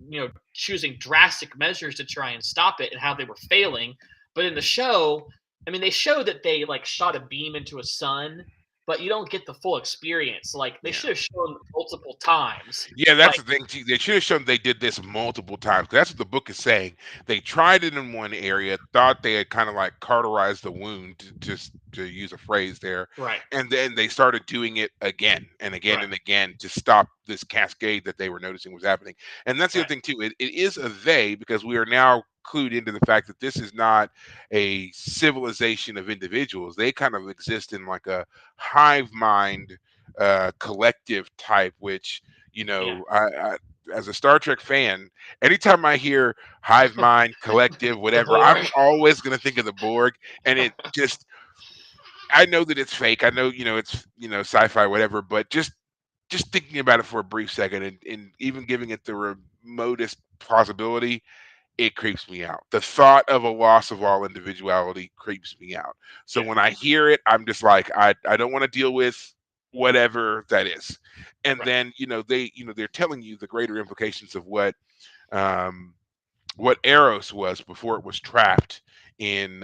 choosing drastic measures to try and stop it and how they were failing. But in the show, I mean, they show that they like shot a beam into a sun, but you don't get the full experience. Like, they yeah. should have shown multiple times. Yeah, that's Like, the thing. Too. They should have shown they did this multiple times. 'Cause that's what the book is saying. They tried it in one area, thought they had kind of like cauterized the wound, just to use a phrase there, right, and then they started doing it again and again right, and again to stop this cascade that they were noticing was happening. And that's the other right, thing too. It is a they, because we are now clued into the fact that this is not a civilization of individuals. They kind of exist in like a hive mind, collective type, which yeah. as a Star Trek fan, anytime I hear hive mind, collective, The whatever, I'm Borg. always going to think of the Borg. And it just, I know that it's fake. I know, it's, sci-fi, whatever, but just thinking about it for a brief second, and even giving it the remotest possibility, it creeps me out. The thought of a loss of all individuality creeps me out. So Yeah. when I hear it, I'm just like, I don't want to deal with whatever that is. And Right. then, they're telling you the greater implications of um, what Eros was before it was trapped in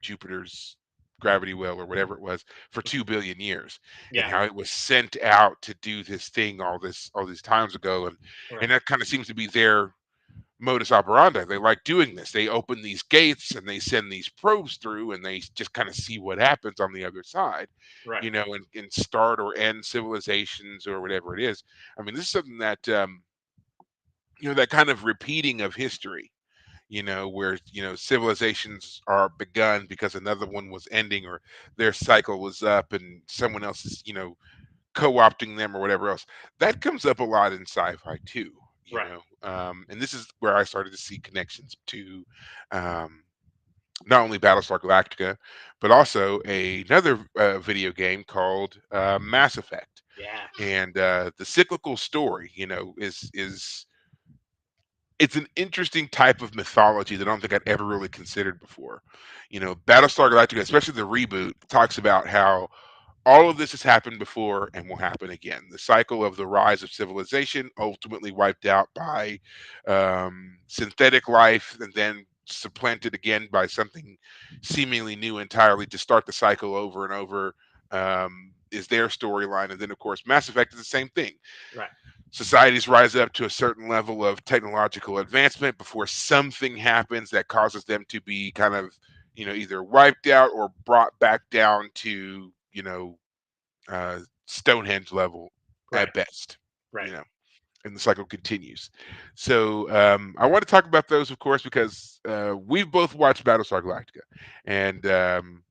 Jupiter's gravity well or whatever it was for 2 billion years, and Yeah. how it was sent out to do this thing all these times ago, and Right. that kind of seems to be their modus operandi. They like doing this. They open these gates and they send these probes through, and they just kind of see what happens on the other side, Right. and start or end civilizations or whatever it is. I mean, this is something that that kind of repeating of history, where civilizations are begun because another one was ending, or their cycle was up and someone else is co-opting them or whatever else. That comes up a lot in sci-fi too. Right. And this is where I started to see connections to um, not only Battlestar Galactica, but also another video game called Mass Effect. Yeah. And the cyclical story, is it's an interesting type of mythology that I don't think I'd ever really considered before. Battlestar Galactica, especially the reboot, talks about how all of this has happened before and will happen again. The cycle of the rise of civilization, ultimately wiped out by synthetic life, and then supplanted again by something seemingly new entirely to start the cycle over and over. Is their storyline. And then, of course, Mass Effect is the same thing. Right. Societies rise up to a certain level of technological advancement before something happens that causes them to be kind of, either wiped out or brought back down to, Stonehenge level Right. at best, Right. you know, and the cycle continues. So I want to talk about those, of course, because we've both watched Battlestar Galactica, and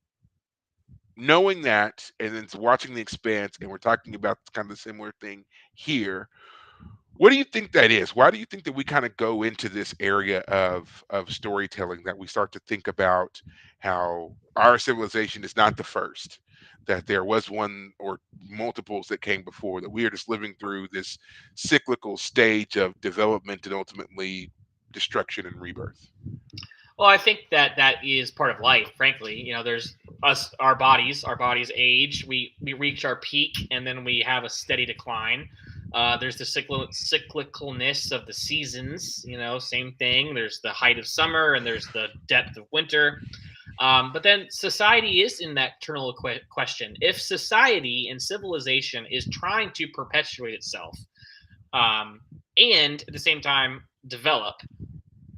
knowing that, and then watching The Expanse, and we're talking about kind of the similar thing here. What do you think that is? Why do you think that we kind of go into this area of storytelling, that we start to think about how our civilization is not the first, that there was one or multiples that came before, that we are just living through this cyclical stage of development and ultimately destruction and rebirth? Well, I think that that is part of life. Frankly, there's us, our bodies age. We reach our peak, and then we have a steady decline. There's the cyclicalness of the seasons. Same thing. There's the height of summer, and there's the depth of winter. But then society is in that eternal question. If society and civilization is trying to perpetuate itself, and at the same time develop,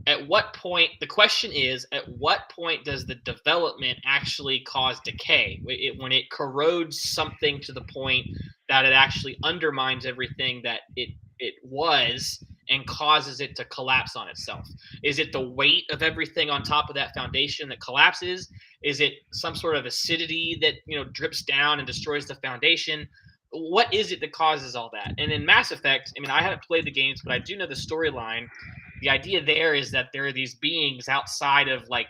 at what point, the question is, at what point does the development actually cause decay, when it corrodes something to the point that it actually undermines everything that it was, and causes it to collapse on itself? Is it the weight of everything on top of that foundation that collapses? Is it some sort of acidity that drips down and destroys the foundation? What is it that causes all that? And in Mass Effect, I mean, I haven't played the games, but I do know the storyline. The idea there is that there are these beings outside of like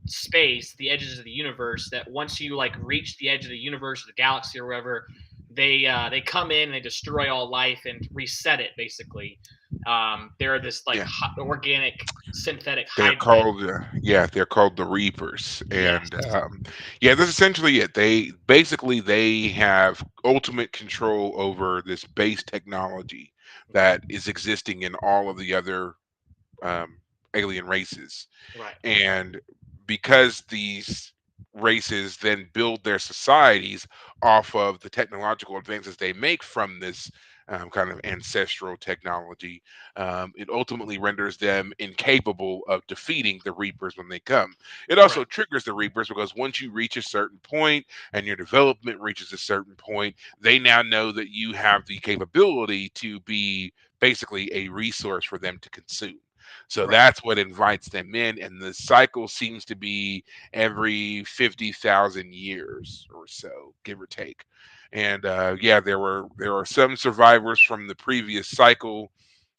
space, the edges of the universe, that once you like reach the edge of the universe or the galaxy or wherever, they come in and they destroy all life and reset it basically. They're this like Yeah. organic synthetic They're hybrid. called, they're called the Reapers, Yes. and yeah, that's essentially it. They have ultimate control over this base technology that is existing in all of the other um, alien races, Right. and because these races then build their societies off of the technological advances they make from this kind of ancestral technology, it ultimately renders them incapable of defeating the Reapers when they come. It Right. also triggers the Reapers because once you reach a certain point and your development reaches a certain point, they now know that you have the capability to be basically a resource for them to consume. So Right. that's what invites them in, and the cycle seems to be every 50,000 years or so, give or take. And yeah, there are some survivors from the previous cycle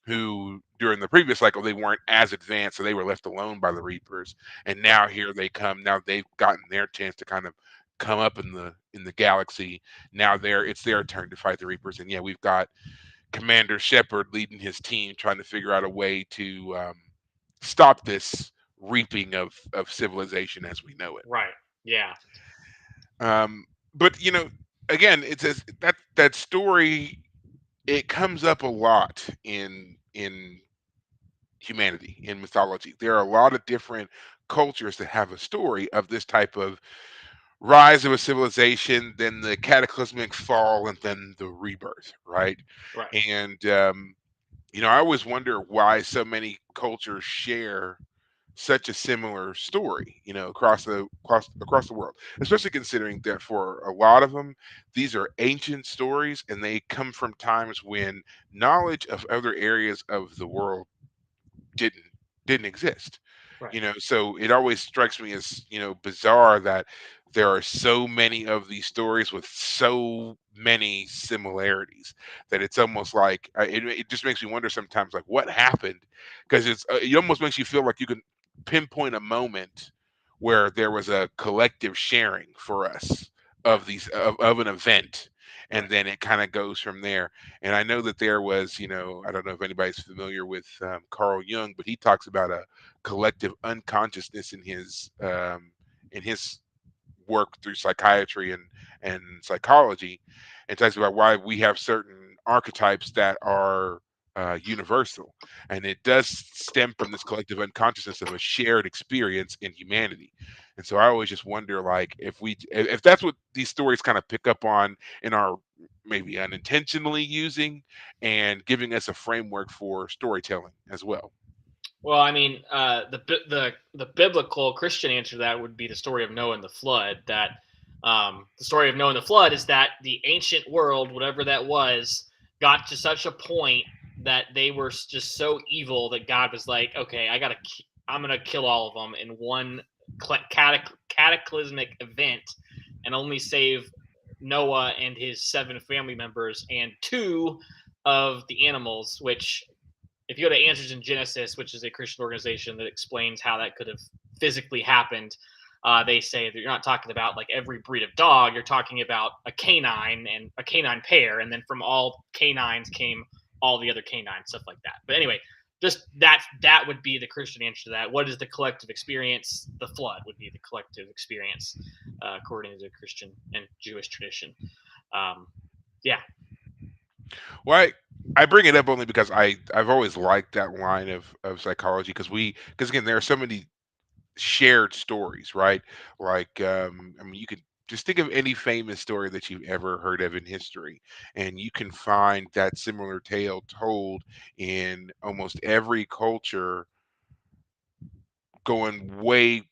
who, during the previous cycle, they weren't as advanced, so they were left alone by the Reapers. And Right. now here they come. Now they've gotten their chance to kind of come up in the galaxy. Now it's their turn to fight the Reapers. And yeah, we've got Commander Shepard leading his team, trying to figure out a way to stop this reaping of civilization as we know it. Right. Yeah. Um, but again, it's that story. It comes up a lot in humanity, in mythology. There are a lot of different cultures that have a story of this type of rise of a civilization, then the cataclysmic fall, and then the rebirth, right? Right. And I always wonder why so many cultures share such a similar story, across the world. Especially considering that for a lot of them, these are ancient stories, and they come from times when knowledge of other areas of the world didn't didn't exist. Right. So it always strikes me as bizarre that there are so many of these stories with so many similarities that it's almost like it just makes me wonder sometimes, like, what happened, because it almost makes you feel like you can pinpoint a moment where there was a collective sharing for us Right. of of an event, and Right. then it kind of goes from there. And I know that there was, I don't know if anybody's familiar with Carl Jung, but he talks about a collective unconsciousness in his work through psychiatry and psychology, and talks about why we have certain archetypes that are universal, and it does stem from this collective unconsciousness of a shared experience in humanity. And so I always just wonder, like, if that's what these stories kind of pick up on and are maybe unintentionally using and giving us a framework for storytelling as well. Well, I mean, the biblical Christian answer to that would be the story of Noah and the flood. That the story of Noah and the flood is that the ancient world, whatever that was, got to such a point that they were just so evil that God was like, okay, I'm gonna kill all of them in one cataclysmic event, and only save Noah and his 7 family members and 2 of the animals, which if you go to Answers in Genesis, which is a Christian organization that explains how that could have physically happened, they say that you're not talking about like every breed of dog. You're talking about a canine and a canine pair, and then from all canines came all the other canines, stuff like that. But anyway, just that would be the Christian answer to that. What is the collective experience? The flood would be the collective experience, according to the Christian and Jewish tradition. Um, yeah, Well, I bring it up only because I've always liked that line of psychology, because again, there are so many shared stories, right? Like, I mean, you could just think of any famous story that you've ever heard of in history, and you can find that similar tale told in almost every culture, going way,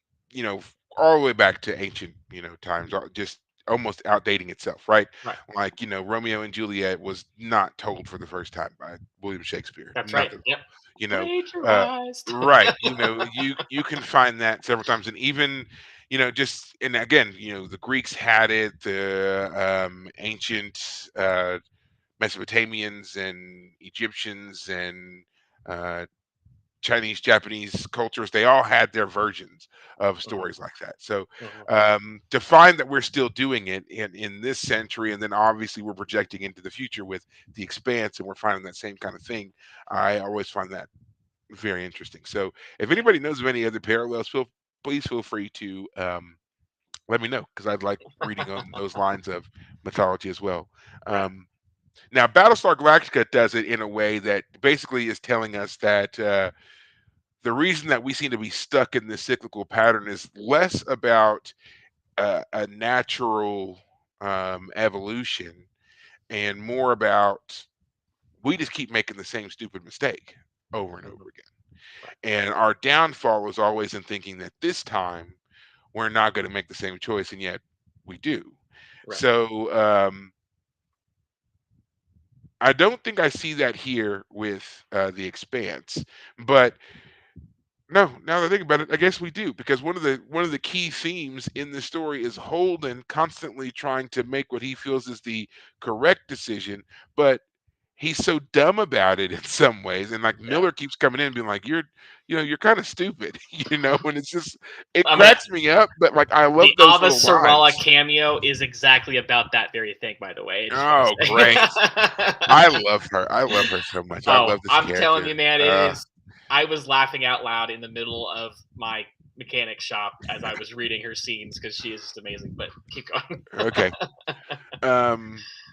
all the way back to ancient, times, just almost outdating itself, right? right. Like, Romeo and Juliet was not told for the first time by William Shakespeare, That's right. not at Yep. all. You know, uh, Plagiarized. right? You can find that several times, and even, just, and again, the Greeks had it, the ancient Mesopotamians and Egyptians and uh, Chinese, Japanese cultures, they all had their versions of Mhm, stories like that. So mhm. to find that we're still doing it in this century, and then obviously we're projecting into the future with the expanse, and we're finding that same kind of thing, I always find that very interesting. So if Yeah. anybody knows of any other parallels, please feel free to let me know, because I'd like reading on those lines of mythology as well. Right. Um, Now, Battlestar Galactica does it in a way that basically is telling us that the reason that we seem to be stuck in this cyclical pattern is less about a natural evolution, and more about we just keep making the same stupid mistake over and Mhm. over again. Right. And our downfall is always in thinking that this time we're not going to make the same choice, and yet we do. Right. So I don't think I see that here with the Expanse, but no, now that I think about it, I guess we do, because one of the key themes in the story is Holden constantly trying to make what he feels is the correct decision, but he's so dumb about it in some ways, and like Yeah. Miller keeps coming in and being like, you're kind of stupid, and it's just it I'm gonna cracks me up, but like I The love those Ava little Sarala lines. cameo is exactly about that very thing, by the way. I just want Oh, to great. say. I love her. I love her so much. I Oh, love this I'm telling character. you, man, it is. I was laughing out loud in the middle of my mechanic shop as I was reading her scenes because she is just amazing. But keep going. Okay.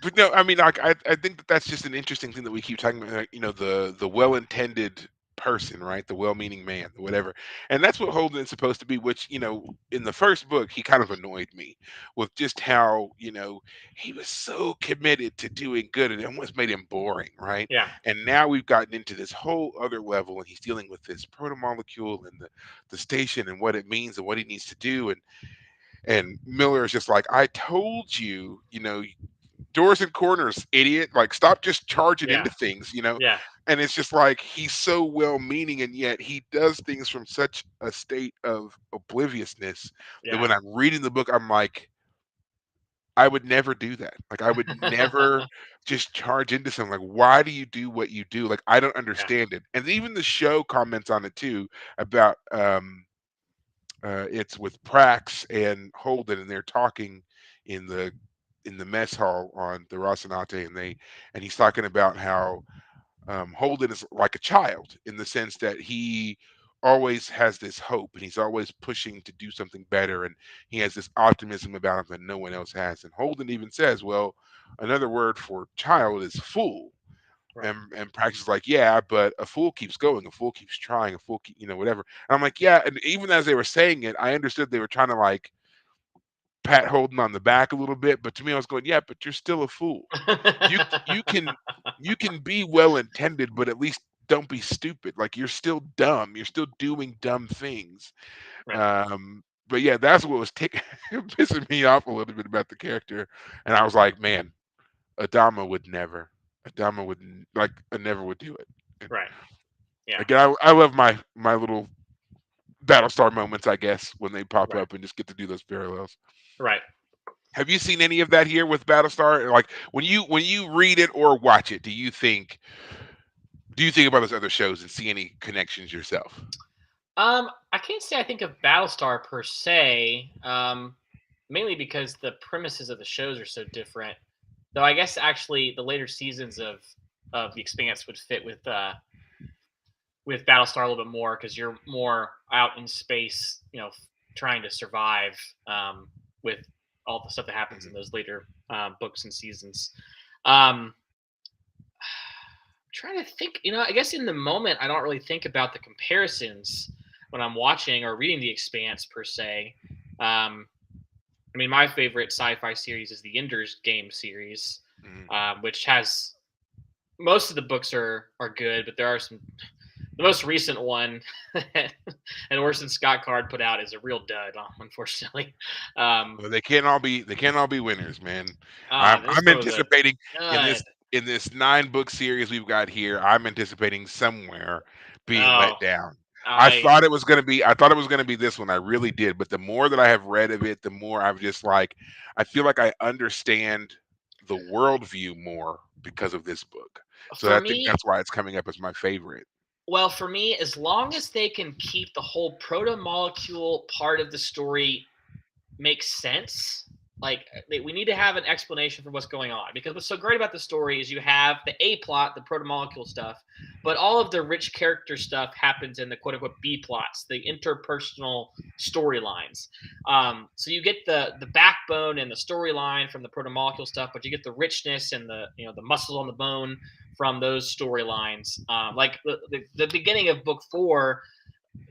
But no, I mean, like, I think that that's just an interesting thing that we keep talking about, like, the well-intended person, right? The well-meaning man, the whatever. And that's what Holden is supposed to be, which, in the first book, he kind of annoyed me with just how, he was so committed to doing good and it almost made him boring, right? Yeah, And now we've gotten into this whole other level and he's dealing with this protomolecule and the station and what it means and what he needs to do. And Miller is just like, I told you, doors and corners, idiot. Like, stop just charging yeah, into things. yeah, And it's just like he's so well meaning, and yet he does things from such a state of obliviousness that yeah, when I'm reading the book, I'm like, I would never do that. Like, I would never just charge into something. Like, why do you do what you do? Like, I don't yeah, understand it. And even the show comments on it too about it's with Prax and Holden, and they're talking in the mess hall on the Rocinante, and he's talking about how Holden is like a child in the sense that he always has this hope and he's always pushing to do something better, and he has this optimism about him that no one else has. And Holden even says, "Well, another word for child is fool." right. And Prax is like, yeah, but a fool keeps going, a fool keeps trying, a fool, whatever. And I'm like, yeah. And even as they were saying it, I understood they were trying to like pat Holden on the back a little bit. But to me, I was going, yeah, but you're still a fool. You you can you can be well intended, but at least don't be stupid. Like you're still dumb. You're still doing dumb things. Right, But yeah, that's what was pissing me off a little bit about the character. And I was like, man, Adama would never. Adama would like I never would do it. And right. Yeah, again, I love my little Battlestar moments, I guess, when they pop right, up and just get to do those parallels. right. Have you seen any of that here with Battlestar? Like when you read it or watch it, do you think about those other shows and see any connections yourself? I can't say I think of Battlestar per se, mainly because the premises of the shows are so different. Though I guess actually the later seasons of the Expanse would fit with Battlestar a little bit more because you're more out in space, trying to survive with all the stuff that happens in Mhm. those later books and seasons. Um, trying to think, I guess in the moment I don't really think about the comparisons when I'm watching or reading The Expanse per se. Um, I mean, my favorite sci-fi series is the Ender's Game series, Mhm. which has most of the books are good, but there are some. The most recent one, and Orson Scott Card put out is a real dud, unfortunately. Um, Well, they can't all be winners, man. I'm this I'm one was a anticipating in this dud. in this 9 book series we've got here. I'm anticipating somewhere being Oh, let down. I I thought it was gonna be this one. I really did. But the more that I have read of it, the more I've just like I feel like I understand the worldview more because of this book. So for I think me, that's why it's coming up as my favorite. for me, as long as they can keep the whole proto molecule part of the story makes sense. Like we need to have an explanation for what's going on because what's so great about the story is you have the A plot, the protomolecule stuff, but all of the rich character stuff happens in the quote unquote B plots, the interpersonal storylines. So you get the backbone and the storyline from the protomolecule stuff, but you get the richness and the muscle on the bone from those storylines. Like the beginning of book 4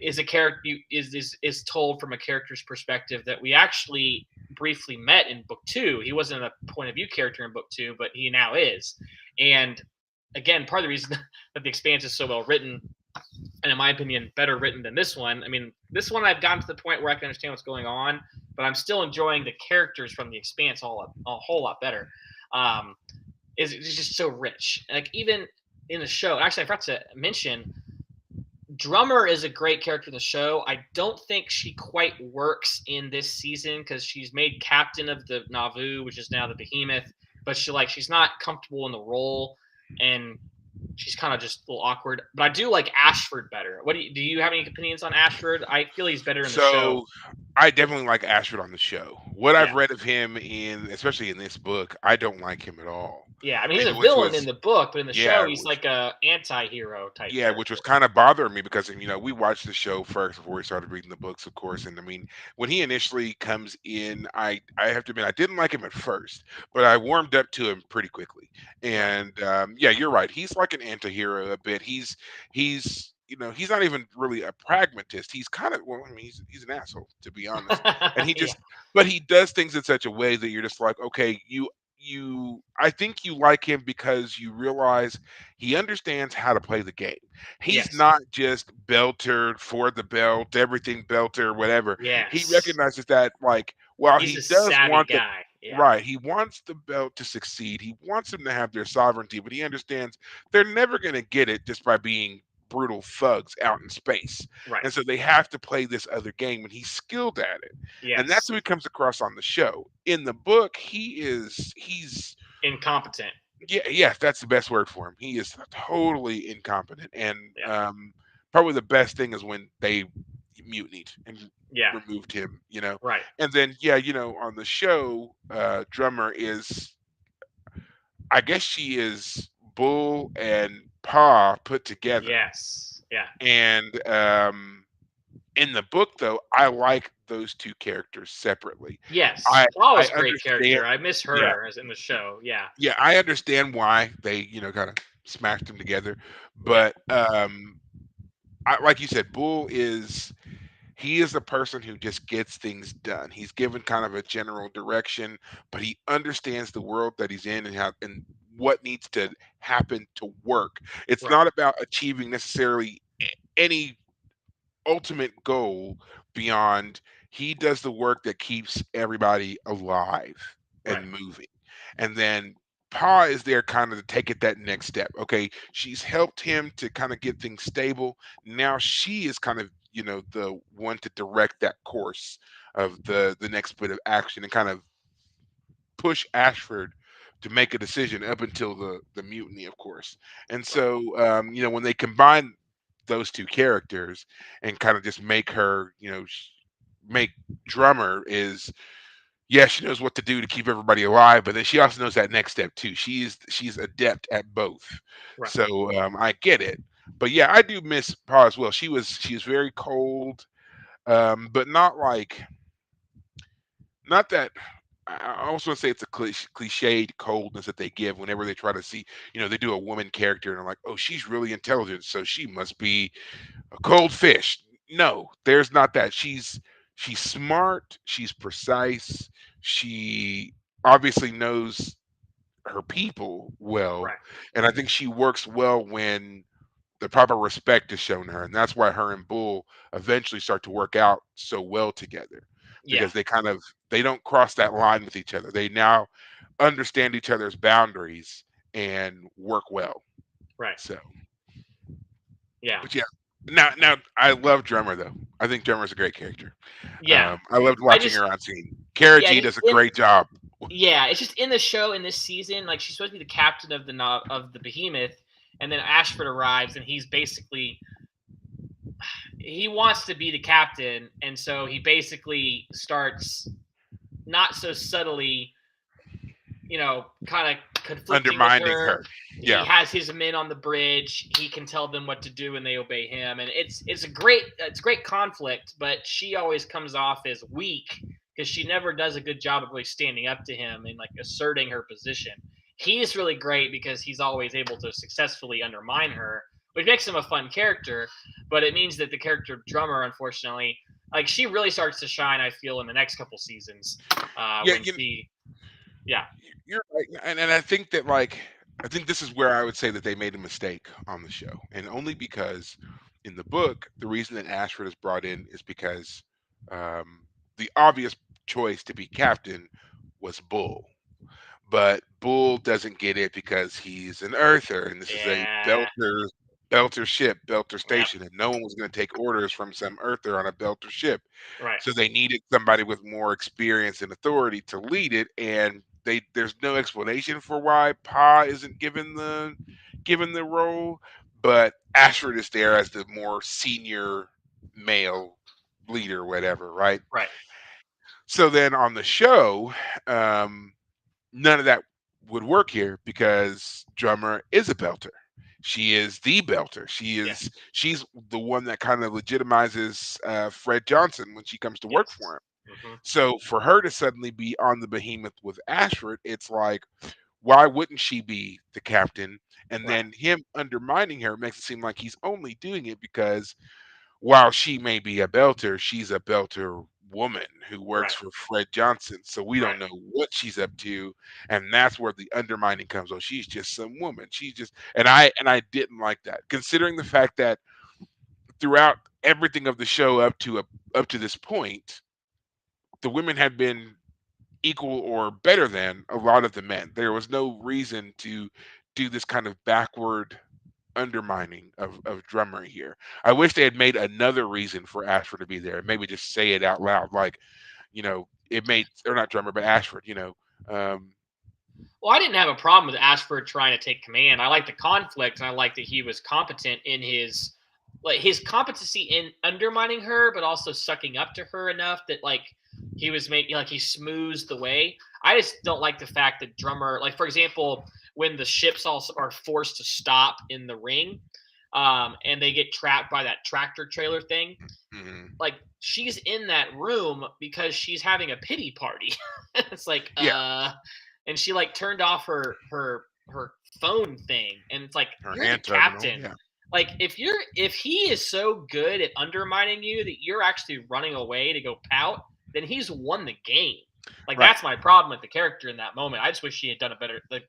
is a character is told from a character's perspective that we actually briefly met in book 2. He wasn't a point of view character in book 2, but he now is. And again, part of the reason that the Expanse is so well written, and in my opinion, better written than this one. I mean, this one I've gotten to the point where I can understand what's going on, but I'm still enjoying the characters from the Expanse a whole lot better. Um, is it's just so rich. Like even in the show, actually, I forgot to mention Drummer is a great character in the show. I don't think she quite works in this season because she's made captain of the Nauvoo, which is now the Behemoth, but she's not comfortable in the role. and she's kind of just a little awkward. But I do like Ashford better. What do you have any opinions on Ashford? I feel he's better in the show. So I definitely like Ashford on the show. What Yeah, I've read of him in, especially in this book, I don't like him at all. yeah. I mean, he's And a which villain in was, the book, but in the show, yeah, he's like a anti-hero type yeah, which was character. kind of bothering me because we watched the show first before we started reading the books, of course. And I mean, when he initially comes in, I have to admit I didn't like him at first, but I warmed up to him pretty quickly. Right. And yeah, you're right. He's like an anti-hero a bit. He's he's not even really a pragmatist. He's kind of, well, I mean, he's an asshole, to be honest. And he Yeah. just, but he does things in such a way that you're just like, okay, I think you like him because you realize he understands how to play the game. He's Yes. not just belter for the belt, everything belter, whatever. He Yes. recognizes that, like, while He's he a does savvy want the guy. Yeah. right, he wants the belt to succeed. He wants them to have their sovereignty, but he understands they're never going to get it just by being brutal thugs out in space. Right. And so they have to play this other game, and he's skilled at it. And that's Yes. what he comes across on the show. In the book, he's Incompetent. yeah, yes, that's the best word for him. He is totally incompetent, and Yeah. probably the best thing is when they mutinied and Yeah. removed him. You know, Right. and then yeah, on the show, drummer is, I guess she is Bull and Pa put together, Yes. Yeah. and in the book though, I like those two characters separately. Yes. I Paul I was a great understand. character. I miss Yeah, her as in the show. Yeah. yeah, I understand why they, kind of smashed them together. Yeah. But like you said, Bull is he is the person who just gets things done. He's given kind of a general direction, but he understands the world that he's in and how and what needs to happen to work. It's Right. not about achieving necessarily any ultimate goal beyond he does the work that keeps everybody alive Right. and moving. And then Pa is there kind of to take it that next step. Okay, she's helped him to kind of get things stable. Now she is kind of, the one to direct that course of the next bit of action and kind of push Ashford to make a decision up until the mutiny, of course. And Right. so, when they combine those two characters and kind of just make her, make drummer is, yeah, she knows what to do to keep everybody alive, but then she also knows that next step too. She's adept at both. Right. So I get it. But yeah, I do miss Paul as well. She was very cold, but not like, not that. I also want to say it's a cliched coldness that they give whenever they try to see, they do a woman character and I'm like, oh, she's really intelligent, so she must be a cold fish. No, there's not that. She's smart, she's precise, she obviously knows her people well, Right. and I think she works well when the proper respect is shown her, and that's why her and Bull eventually start to work out so well together Yeah. because they don't cross that line with each other. They now understand each other's boundaries and work well. Right. So, Yeah. but yeah, now I love Drummer though. I think Drummer's a great character. Yeah. I loved I watching just her on scene. Kara yeah, G just does a in great job. yeah, it's just in the show in this season, like she's supposed to be the captain of of the Behemoth, and then Ashford arrives, and he's basically he wants to be the captain, and so he basically starts not so subtly, kind of conflicting with Undermining her. her. He Yeah. has his men on the bridge. He can tell them what to do, and they obey him. And it's a great conflict. But she always comes off as weak because she never does a good job of really standing up to him and like asserting her position. He's really great because he's always able to successfully undermine her, which makes him a fun character. But it means that the character of Drummer, unfortunately, like she really starts to shine. I feel in the next couple seasons Yeah, when she, yeah, you're right, and I think that, like, I think this is where I would say that they made a mistake on the show, and only because in the book the reason that Ashford is brought in is because the obvious choice to be captain was Bull, but Bull doesn't get it because he's an Earther, and this is a yeah, belter ship, belter yep, station, and no one was going to take orders from some Earther on a belter ship. right, So they needed somebody with more experience and authority to lead it, and there's no explanation for why Pa isn't given the role, but Ashford is there as the more senior male leader, whatever, right? Right. So then on the show, um, none of that would work here because Drummer is a belter. She is the belter. Yes. She's the one that kind of legitimizes Fred Johnson when she comes to work Yes. for him. Hmm. So for her to suddenly be on the behemoth with Ashford, it's like, why wouldn't she be the captain? And Right. then him undermining her makes it seem like he's only doing it because while she may be a belter, she's a belter woman who works Right. for Fred Johnson. So we don't Right. know what she's up to. And that's where the undermining comes. Oh, she's just some woman. She's just and I didn't like that. Considering the fact that throughout everything of the show up to this point, the women had been equal or better than a lot of the men. There was no reason to do this kind of backward undermining of drummer here. I wish they had made another reason for Ashford to be there. Maybe just say it out loud, like, it made or not drummer, but Ashford. Um, Well, I didn't have a problem with Ashford trying to take command. I liked the conflict, and I liked that he was competent in his competency in undermining her, but also sucking up to her enough that he was making he smoothed the way. I just don't like the fact that Drummer, like for example, when the ships also are forced to stop in the ring, and they get trapped by that tractor trailer thing. mhm. Like she's in that room because she's having a pity party. It's like Yeah, and she turned off her phone thing, and it's like her you're the hand terminal. captain. Yeah, Like if he is so good at undermining you that you're actually running away to go pout, then he's won the game. Like right. that's my problem with the character in that moment. I just wish she had done a better the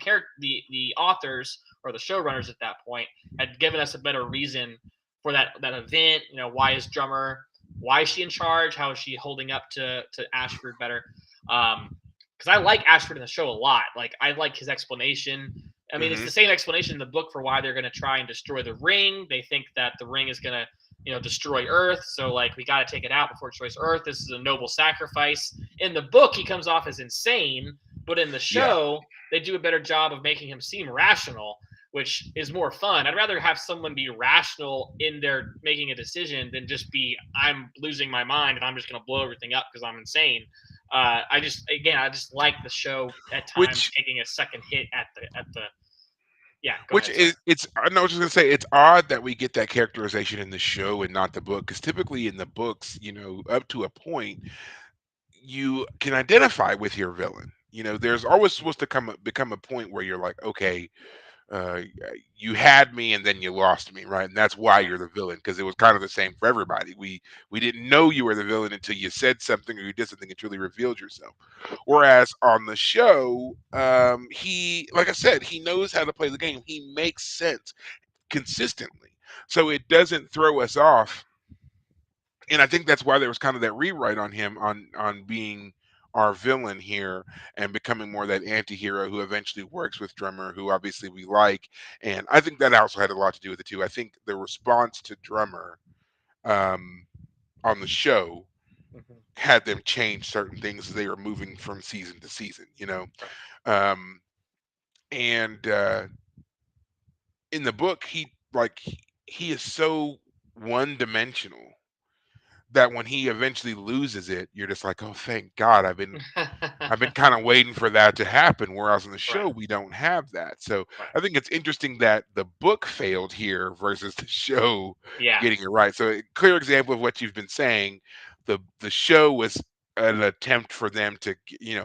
character the authors or the showrunners at that point had given us a better reason for that event. Why is Drummer? Why is she in charge? How is she holding up to Ashford better? Because I like Ashford in the show a lot. Like I like his explanation. I mean, it's Hmm. the same explanation in the book for why they're going to try and destroy the ring. They think that the ring is going to, destroy Earth. So we got to take it out before it destroys Earth. This is a noble sacrifice. In the book, he comes off as insane, but in the Yeah. show, they do a better job of making him seem rational, which is more fun. I'd rather have someone be rational in their making a decision than just be I'm losing my mind and I'm just going to blow everything up because I'm insane. I just like the show at times Which taking a second hit at the. Yeah, go which ahead. Sorry. is it's I know I was just gonna say it's odd that we get that characterization in the show and not the book because typically in the books, up to a point, you can identify with your villain. There's always supposed to become a point where you're like, okay, uh, you had me and then you lost me, right? And that's why Right. you're the villain because it was kind of the same for everybody. We didn't know you were the villain until you said something or you did something and truly revealed yourself. Right. Whereas on the show, he, like I said, he knows how to play the game. He makes sense consistently, so it doesn't throw us off. And I think that's why there was kind of that rewrite on him on being our villain here and becoming more that anti-hero who eventually works with Drummer, who obviously we like. And I think that also had a lot to do with it too. I think the response to Drummer um, on the show Hmm. had them change certain things as they were moving from season to season. Right. Um, and in the book, he is so one dimensional that when he eventually loses it, you're just like, oh, thank God, I've been kind of waiting for that to happen. Whereas on the Right. show, we don't have that. So Right. I think it's interesting that the book failed here versus the show Yeah. getting it right. So a clear example of what you've been saying. The show was an attempt for them to,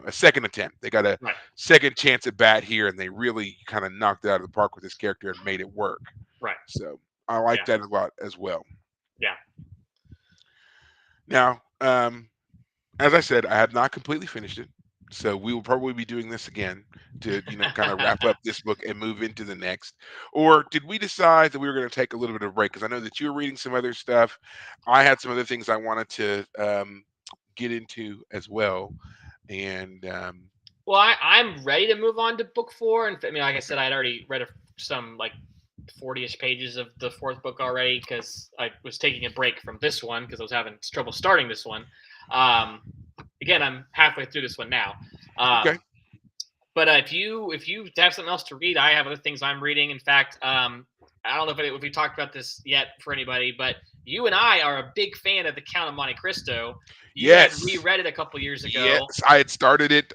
a second attempt. They got a Right. second chance at bat here, and they really kind of knocked it out of the park with this character and made it work. Right. So I like Yeah. that a lot as well. Yeah. Now, as I said, I have not completely finished it. So we will probably be doing this again to, kind of wrap up this book and move into the next. Or did we decide that we were going to take a little bit of a break? Because I know that you were reading some other stuff. I had some other things I wanted to get into as well. And Well, I'm ready to move on to book four, and I mean, like I okay, said, I'd already read some 40ish pages of the fourth book already because I was taking a break from this one because I was having trouble starting this one. Um, Again, I'm halfway through this one now. okay, But if you have something else to read, I have other things I'm reading. In fact, I don't know if we talked about this yet for anybody, but you and I are a big fan of the Count of Monte Cristo. You had Yes. reread it a couple years Yes, ago. I had started it.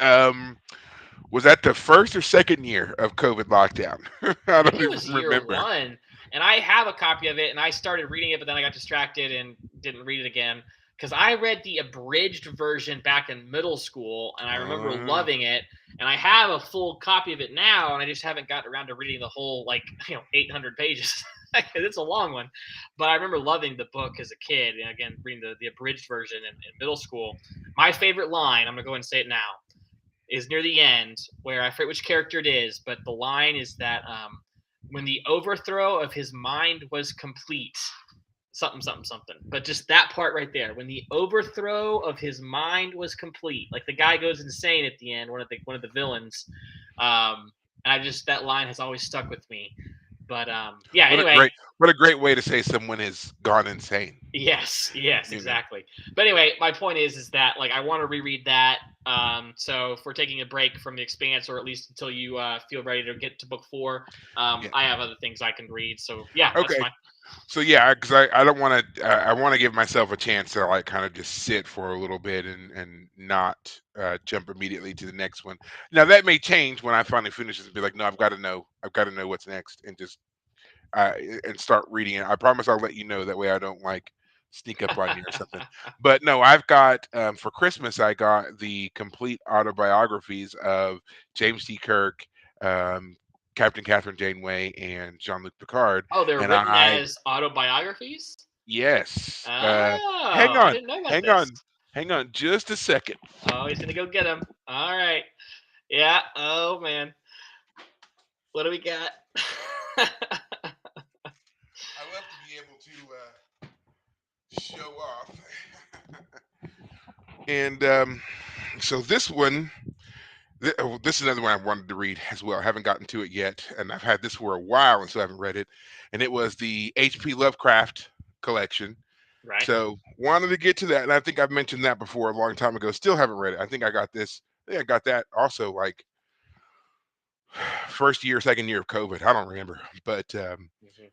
Was that the first or second year of COVID lockdown? I I think don't it even was year remember. one, and I have a copy of it, and I started reading it, but then I got distracted and didn't read it again because I read the abridged version back in middle school, and I remember Uh, loving it. And I have a full copy of it now, and I just haven't gotten around to reading the whole 800 pages. It's a long one, but I remember loving the book as a kid, and again reading the abridged version in middle school. My favorite line, I'm gonna go ahead and say it now, is near the end where I forget which character it is, but the line is that when the overthrow of his mind was complete, something, something, something. But just that part right there, when the overthrow of his mind was complete, like the guy goes insane at the end, one of the villains. And I just that line has always stuck with me. But yeah. what a Anyway, great way to say someone has gone insane. yes, You know. exactly. But anyway, my point is that like I want to reread that. So if we're taking a break from the Expanse, or at least until you feel ready to get to book four, Yeah. I have other things I can read. So yeah, that's Okay. fine. So yeah, because I don't want to. I want to give myself a chance to like kind of just sit for a little bit and not jump immediately to the next one. Now that may change when I finally finish this and be like, no, I've got to know. I've got to know what's next, and just uh, and start reading it. I promise I'll let you know. That way I don't like sneak up on you or something. But no, I've got for Christmas I got the complete autobiographies of James T. Kirk, um, Captain Catherine Janeway, and Jean Luc Picard. Oh, they're And written I as autobiographies. yes, hang Oh, I on, didn't know about hang this. on, hang on, just a second. Oh, he's gonna go get him. All right. Yeah. Oh man, what do we got? I love to be able to show off. And so this one this is another one I wanted to read as well. I haven't gotten to it yet, and I've had this for a while, and so I haven't read it. And it was the H.P. Lovecraft collection. Right. So wanted to get to that, and I think I've mentioned that before a long time ago. Still haven't read it. I think I got this. I think I got that also like first year, second year of COVID. I don't remember, but Mhm.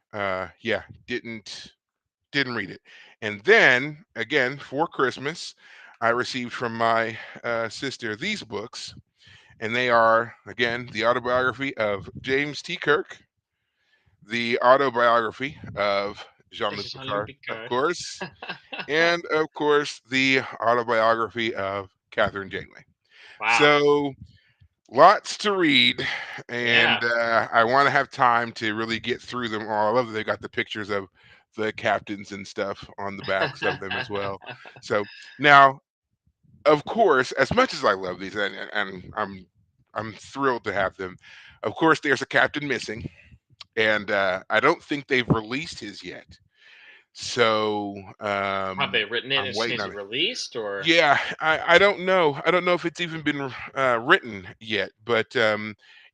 yeah, didn't read it. And then again for Christmas, I received from my sister these books, and they are again the autobiography of James T. Kirk, the autobiography of Jean-Luc Jean-Luc Picard, of Picard. course, and of course the autobiography of Catherine Janeway. Wow. So lots to read, and Yeah. I want to have time to really get through them all. I love that they got the pictures of the captains and stuff on the backs of them as well. So now, of course, as much as I love these, and I'm thrilled to have them. Of course, there's a captain missing, and I don't think they've released his yet. So Have they written it and I'm it just waiting needs to on be it. released, or? Yeah, I don't know. I don't know if it's even been written yet, but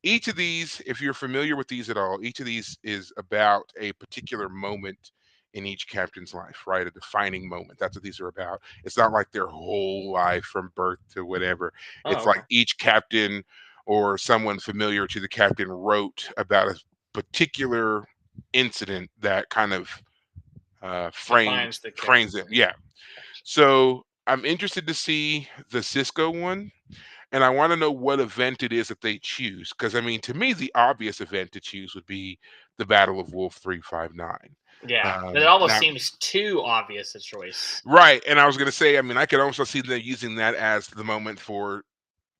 each of these, if you're familiar with these at all, each of these is about a particular moment in each captain's life, right? A defining moment. That's what these are about. It's not like their whole life from birth to whatever. Oh, It's okay. like each captain or someone familiar to the captain wrote about a particular incident that kind of Defines the frames them. character. Yeah, Gotcha. so I'm interested to see the Cisco one, and I want to know what event it is that they choose. Because I mean, to me, the obvious event to choose would be the Battle of Wolf 359. Yeah, but it almost Now, seems too obvious a choice. right, and I was going to say, I mean, I could also see them using that as the moment for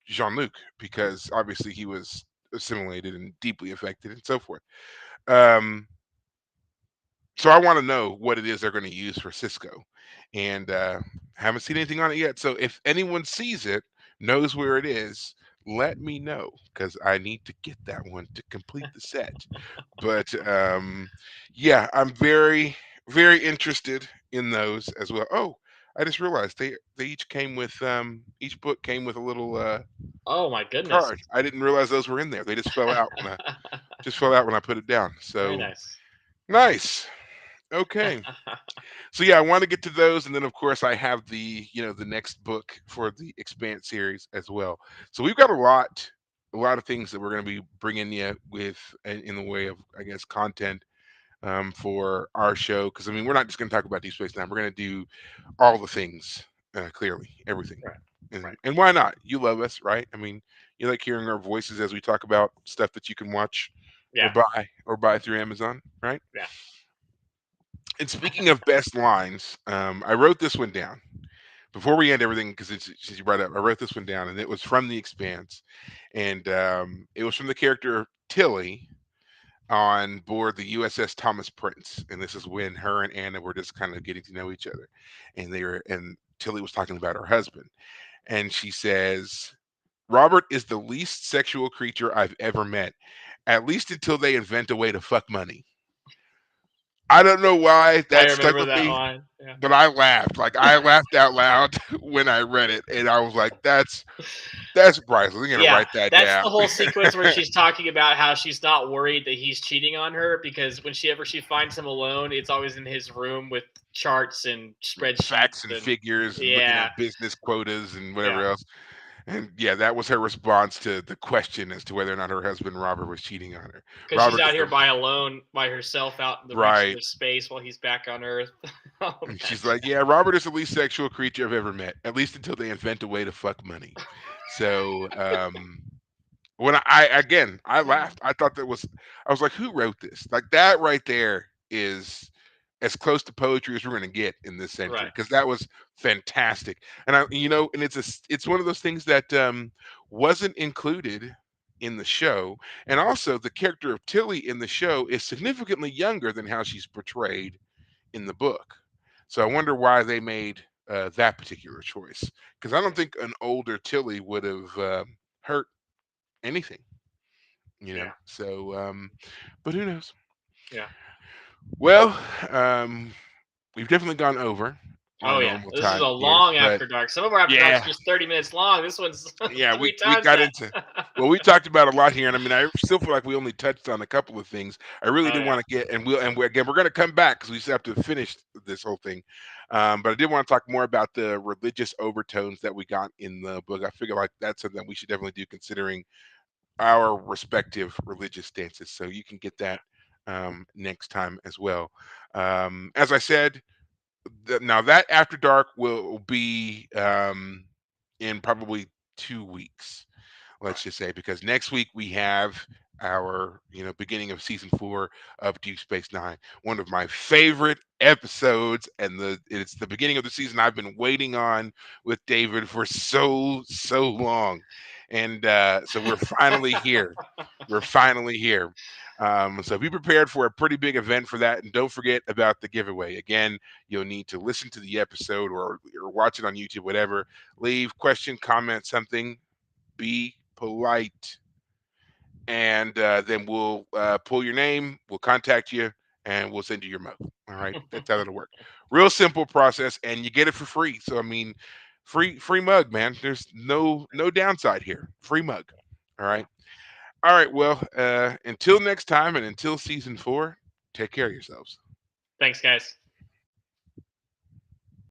Jean Luc because obviously he was assimilated and deeply affected and so forth. Um, so I want to know what it is they're going to use for Cisco, and haven't seen anything on it yet. So if anyone sees it, knows where it is, let me know because I need to get that one to complete the set. But yeah, I'm very interested in those as well. Oh, I just realized they each came with each book came with a little Oh my goodness. card. I didn't realize those were in there. They just fell out when I put it down. Very So nice. nice. Okay. So yeah, I want to get to those, and then of course I have the the next book for the Expanse series as well. So we've got a lot of things that we're going to be bringing you with in the way of, I guess, content for our show. Because I mean, we're not just going to talk about Deep Space Nine. We're going to do all the things, clearly, everything. Right. Right. And why not? You love us, right? I mean, you like hearing our voices as we talk about stuff that you can watch Yeah. or buy through Amazon, right? Yeah. And speaking of best lines, I wrote this one down before we end everything because since you brought it up. I wrote this one down, and it was from The Expanse, and it was from the character Tilly on board the USS Thomas Prince. And this is when her and Anna were just kind of getting to know each other, and Tilly was talking about her husband, and she says, "Robert is the least sexual creature I've ever met, at least until they invent a way to fuck money." I don't know why I that stuck remember with that me, line. Yeah. but I laughed. Like I laughed out loud when I read it, and I was like, that's priceless. I'm gonna Yeah, write that that's down." the whole sequence where she's talking about how she's not worried that he's cheating on her because whenever she finds him alone, it's always in his room with charts and Facts spreadsheets and and figures and looking yeah, at business quotas and yeah, whatever else. And yeah, that was her response to the question as to whether or not her husband Robert was cheating on her. because she's Robert out is here the by alone by herself out in the reaches right. of space while he's back on Earth. Oh And man, she's like, "Yeah, Robert is the least sexual creature I've ever met, at least until they invent a way to fuck money." So when I laughed. I thought I was like, who wrote this? Like that right there is as close to poetry as we're going to get in this century right? because that was fantastic. And and it's one of those things that wasn't included in the show. And also the character of Tilly in the show is significantly younger than how she's portrayed in the book. So I wonder why they made that particular choice because I don't think an older Tilly would have hurt anything, Yeah, So, but who knows? yeah. Well, um, we've definitely gone over our Oh yeah, normal this is a time here, long but after dark. Some of our after darks are yeah, just 30 minutes long. This one's yeah, three we times got that. into. Well, we talked about a lot here, and I mean, I still feel like we only touched on a couple of things. I really Oh did yeah, want to get, again, we're going to come back because we still have to finish this whole thing. But I did want to talk more about the religious overtones that we got in the book. I figure like that's something we should definitely do, considering our respective religious stances. So you can get that next time as well. As I said, now that After Dark will be in probably 2 weeks, let's right. just say, because next week we have our beginning of season 4 of Deep Space Nine, one of my favorite episodes, and it's the beginning of the season I've been waiting on with David for so long, and so we're finally here. We're finally here. So be prepared for a pretty big event for that, and don't forget about the giveaway. Again, you'll need to listen to the episode or watch it on YouTube, whatever. Leave question, comment, something. Be polite, and then we'll pull your name, we'll contact you, and we'll send you your mug. All right, that's how it'll work. Real simple process, and you get it for free. So I mean, free mug, man. There's no downside here. Free mug. All Yeah. right. All right. Well, until next time, and until season 4, take care of yourselves. Thanks, guys.